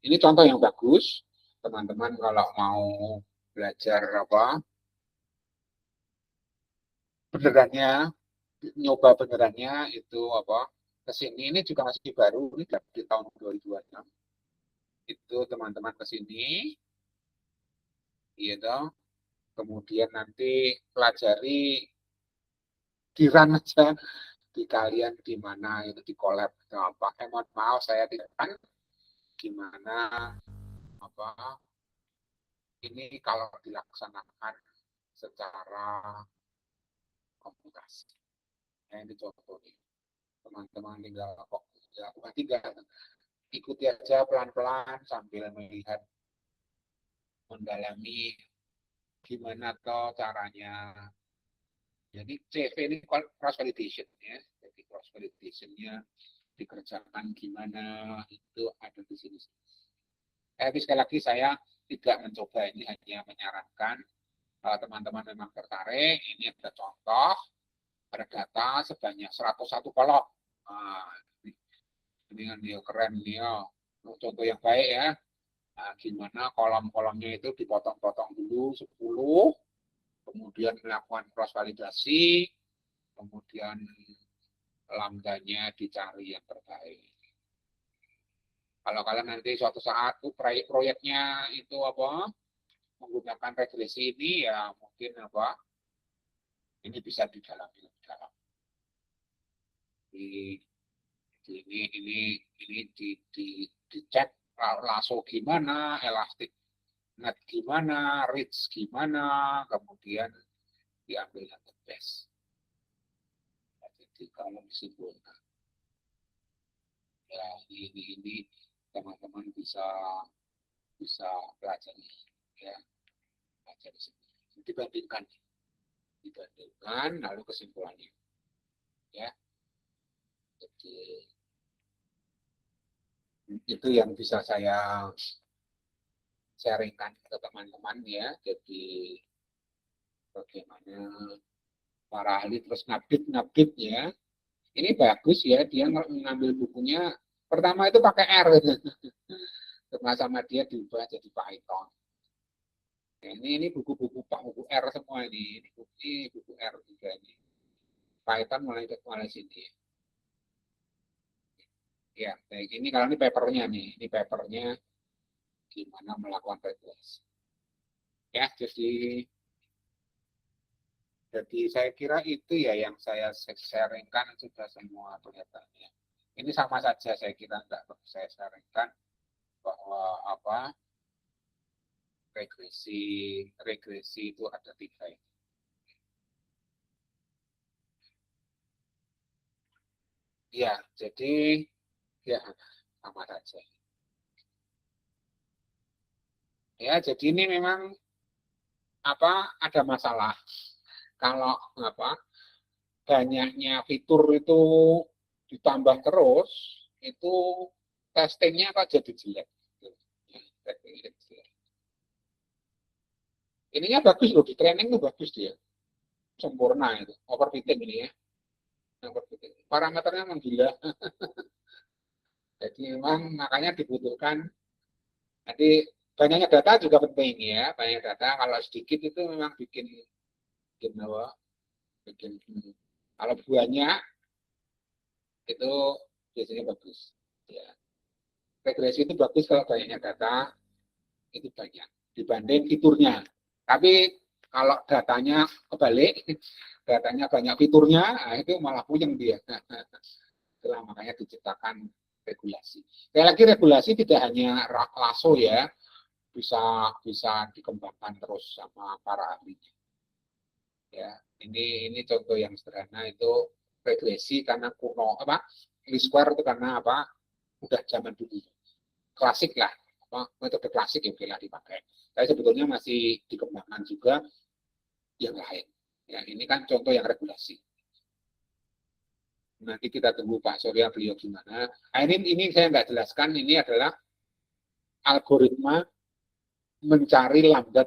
ini contoh yang bagus teman-teman kalau mau belajar nyoba benerannya itu kesini. Ini juga masih baru, ini di tahun 2026 itu teman-teman kesini gitu, kemudian nanti pelajari di run aja di kalian di mana itu di collab atau apa. Mohon maaf saya tidak kan gimana ini kalau dilaksanakan secara komputasi. Yang dicontoh nih teman-teman tinggal ikuti aja pelan-pelan sambil melihat mendalami gimana toh caranya. Jadi CV ini cross validation ya. Jadi cross validation-nya dikerjakan gimana itu ada di sini. Tapi sekali lagi saya tidak mencoba, ini hanya menyarankan kalau teman-teman memang tertarik, ini ada contoh, ada data sebanyak 101 kolom. Nah, ini kan dia keren nih ya. Contoh yang baik ya. Nah, gimana kolom-kolomnya itu dipotong-potong dulu 10, kemudian melakukan cross validasi, kemudian lambdanya dicari yang terbaik. Kalau kalian nanti suatu saat proyeknya itu menggunakan regresi ini ya mungkin Ini bisa didalami lebih dalam. Di, ini dicek lasso gimana, elastik net gimana, reach gimana, kemudian diambil yang the best. Jadi kalau disimpulkan, ya ini teman-teman bisa pelajari, ya pelajari sendiri. Dibandingkan lalu kesimpulannya, ya. Jadi itu yang bisa saya sharingkan ke teman-teman ya. Jadi bagaimana para ahli terus ngupdate ya. Ini bagus ya, dia mengambil bukunya pertama itu pakai R sama dia diubah jadi Python. Nah, ini buku-buku R semua ini buku R juga ini. Python mulai sini. Ya, baik. Ini kalau ini papernya nih, ini papernya gimana melakukan regulasi. Ya, jadi saya kira itu ya yang saya sharingkan sudah semua kelihatannya. Ini sama saja saya kira enggak perlu saya sharingkan bahwa regresi itu ada 3 ini. Ya, jadi ya sama saja. Ya, jadi ini memang ada masalah kalau banyaknya fitur itu ditambah terus, itu testingnya kok jadi jelek. Ininya bagus loh, di training tuh bagus dia. Sempurna itu, overfitting ini ya. Overfitting. Parameternya memang gila. Jadi memang makanya dibutuhkan. Jadi banyaknya data juga penting ya. Banyak data kalau sedikit itu memang bikin kalau banyak itu biasanya bagus. Ya. Regresi itu bagus kalau banyaknya data itu banyak dibanding fiturnya. Tapi kalau datanya kebalik, datanya banyak fiturnya, itu malah puyeng dia. Itulah makanya diciptakan regulasi. Sekali lagi regulasi tidak hanya lasso ya, bisa dikembangkan terus sama para ahli. Ya, ini contoh yang sederhana itu regresi karena kuno least square itu karena udah zaman dulu klasik lah, metode klasik yang bila dipakai. Tapi sebetulnya masih dikembangkan juga yang lain. Ya, ini kan contoh yang regulasi. Nanti kita tunggu Pak Surya beliau gimana. Nah, ini saya nggak jelaskan, ini adalah algoritma mencari lambda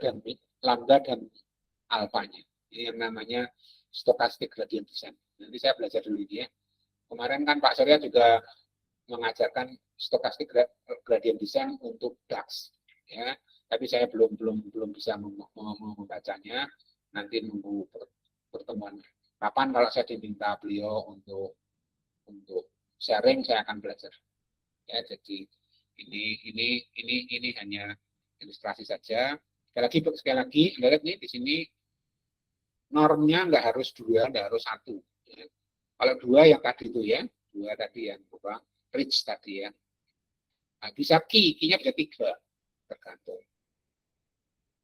dan alfanya. Ini yang namanya stochastic gradient descent. Nanti saya belajar dulu ini ya. Kemarin kan Pak Surya juga mengajarkan stochastic gradient descent untuk DAX. Ya, tapi saya belum bisa membacanya. Nanti nunggu pertemuan. Kapan kalau saya diminta beliau untuk sharing, saya akan belajar. Ya, jadi ini hanya ilustrasi saja. Sekali lagi, lihat nih di sini normnya nggak harus 2, nggak harus 1. Ya. Kalau 2 yang tadi itu ya, 2 tadi yang reach tadi ya. Nah, bisa key-nya bisa 3, tergantung.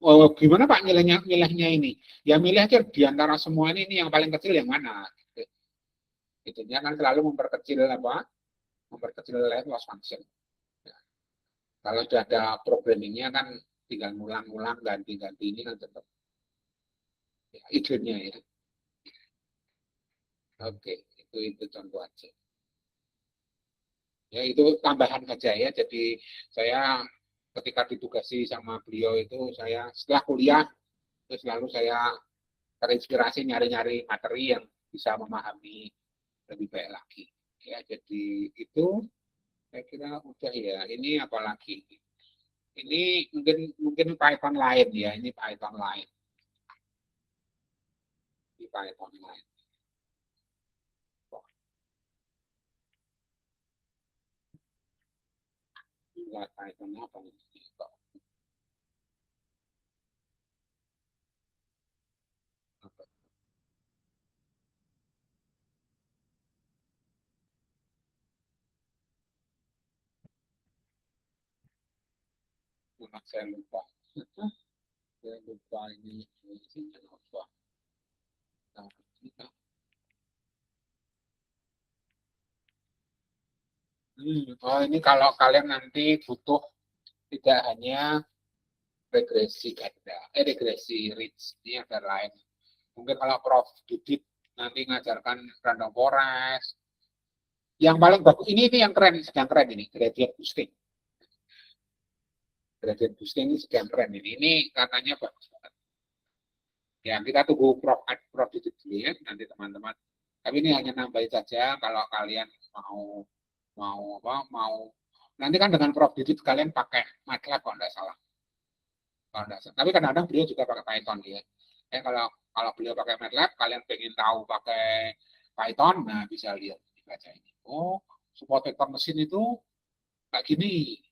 Oh, gimana Pak milihnya ini? Ya milih aja di antara semua ini yang paling kecil yang mana? Itunya kan selalu memperkecil loss function. Ya. Kalau sudah ada programmingnya kan tinggal ngulang-ngulang ganti-ganti ini kan tetap ya, idenya ya. Oke, itu contoh aja. Ya itu tambahan saja ya. Jadi saya ketika ditugasi sama beliau itu saya setelah kuliah itu selalu saya terinspirasi nyari-nyari materi yang bisa memahami lebih baik lagi. Ya, jadi itu saya kira udah ya. Ini apalagi? Ini mungkin Python lain ya. Ini Python lain. Ini Python lain. Python apa nih? Nah, saya lupa. Saya lupa ini apa. Nah, oh ini kalau kalian nanti butuh tidak hanya regresi ganda, regresi Ritz, ini ada lain. Mungkin kalau Prof. Didit nanti ngajarkan random forest, yang paling bagus ini yang keren, sedang keren ini, gradient boosting. Gradient boosting ini sedang keren ini. Ini katanya bagus banget. Ya, kita tunggu Prof Didit dulu ya, nanti teman-teman. Tapi ini hanya nambahin saja kalau kalian mau nanti kan dengan Prof Didit kalian pakai MATLAB kalau enggak salah. Tapi kadang-kadang beliau juga pakai Python ya. Kalau beliau pakai MATLAB, kalian pengen tahu pakai Python, nah bisa lihat baca ini. Oh, support vector mesin itu kayak gini.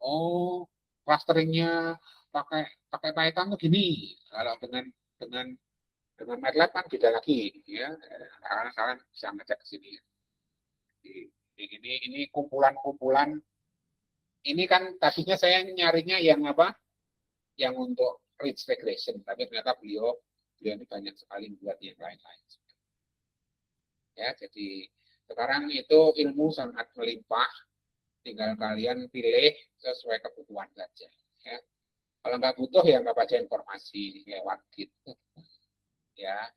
Oh, clusteringnya pakai Python tuh gini. Kalau dengan MATLAB kan beda lagi, ya. Kalian bisa ngecek ke sini. Ini kumpulan-kumpulan. Ini kan tadinya saya nyarinya yang apa? Yang untuk Ritz regression, tapi ternyata beliau ini banyak sekali buat yang lain-lain. Ya, jadi sekarang itu ilmu sangat melimpah, tinggal kalian pilih sesuai kebutuhan saja. Ya. Kalau nggak butuh ya nggak baca informasi lewat gitu. Ya,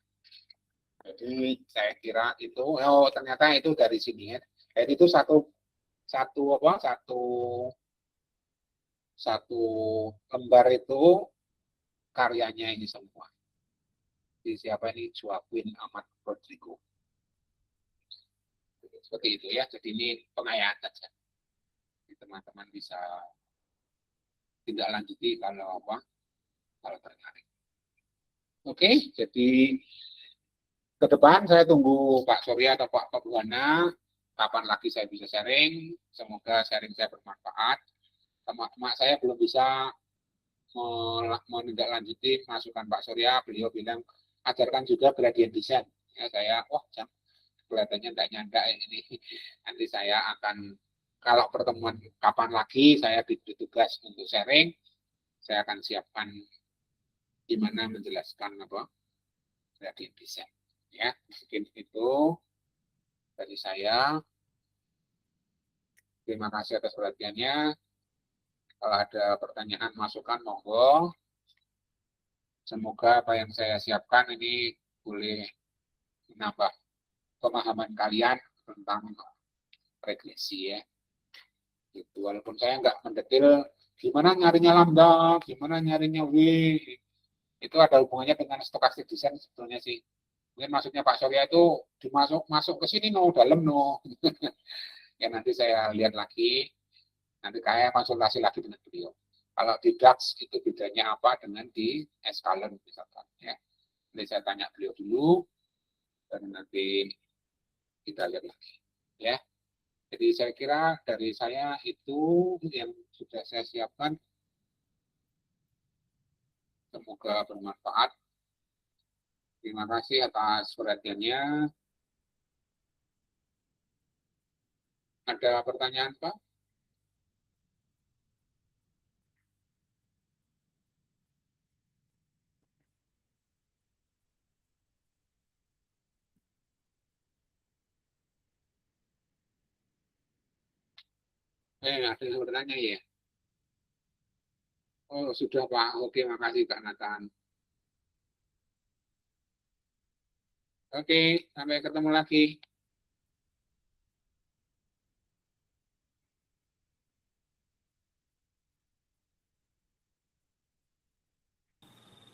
jadi saya kira itu, oh ternyata itu dari sini ya. Dan itu satu lembar itu karyanya ini semua. Di siapa ini? Joaquin Amat Rodrigo. Seperti itu ya. Jadi ini pengayaan saja. Teman-teman bisa tidak lanjuti kalau tertarik. Oke, jadi ke depan saya tunggu Pak Surya atau Pak Buwana. Kapan lagi saya bisa sharing. Semoga sharing saya bermanfaat. Mak saya belum bisa menindaklanjuti masukan Pak Surya. Beliau bilang ajarkan juga gradient design. Ya, saya kelihatannya tidak nyangka ini. Nanti saya akan, kalau pertemuan kapan lagi saya ditugas untuk sharing, saya akan siapkan gimana menjelaskan gradient design. Ya, mungkin itu dari saya. Terima kasih atas perhatiannya. Kalau ada pertanyaan, masukan, monggo. Semoga apa yang saya siapkan ini boleh menambah pemahaman kalian tentang regresi ya. Gitu. Walaupun saya nggak mendetail gimana nyarinya lambda, gimana nyarinya W, itu ada hubungannya dengan stochastic design sebetulnya sih. Mungkin maksudnya Pak Surya itu masuk ke sini dalam Ya nanti saya lihat lagi, nanti kayak konsultasi lagi dengan beliau. Kalau di DAX itu bedanya apa dengan di Escalon misalkan ya. Nanti saya tanya beliau dulu dan nanti kita lihat lagi ya. Jadi saya kira dari saya itu yang sudah saya siapkan. Semoga bermanfaat. Terima kasih atas perhatiannya. Ada pertanyaan, Pak? Ada yang bertanya ya? Oh, sudah Pak. Oke, makasih Kak Nathan. Oke, sampai ketemu lagi.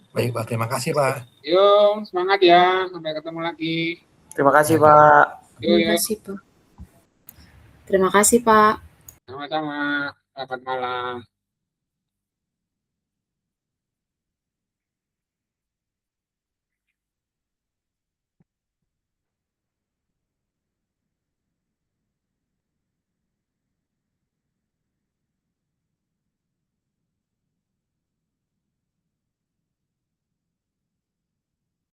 Baik Pak, terima kasih Pak. Yuk, semangat ya. Sampai ketemu lagi. Terima kasih Pak. Terima kasih Pak. Terima kasih Pak. Sama-sama. Selamat malam.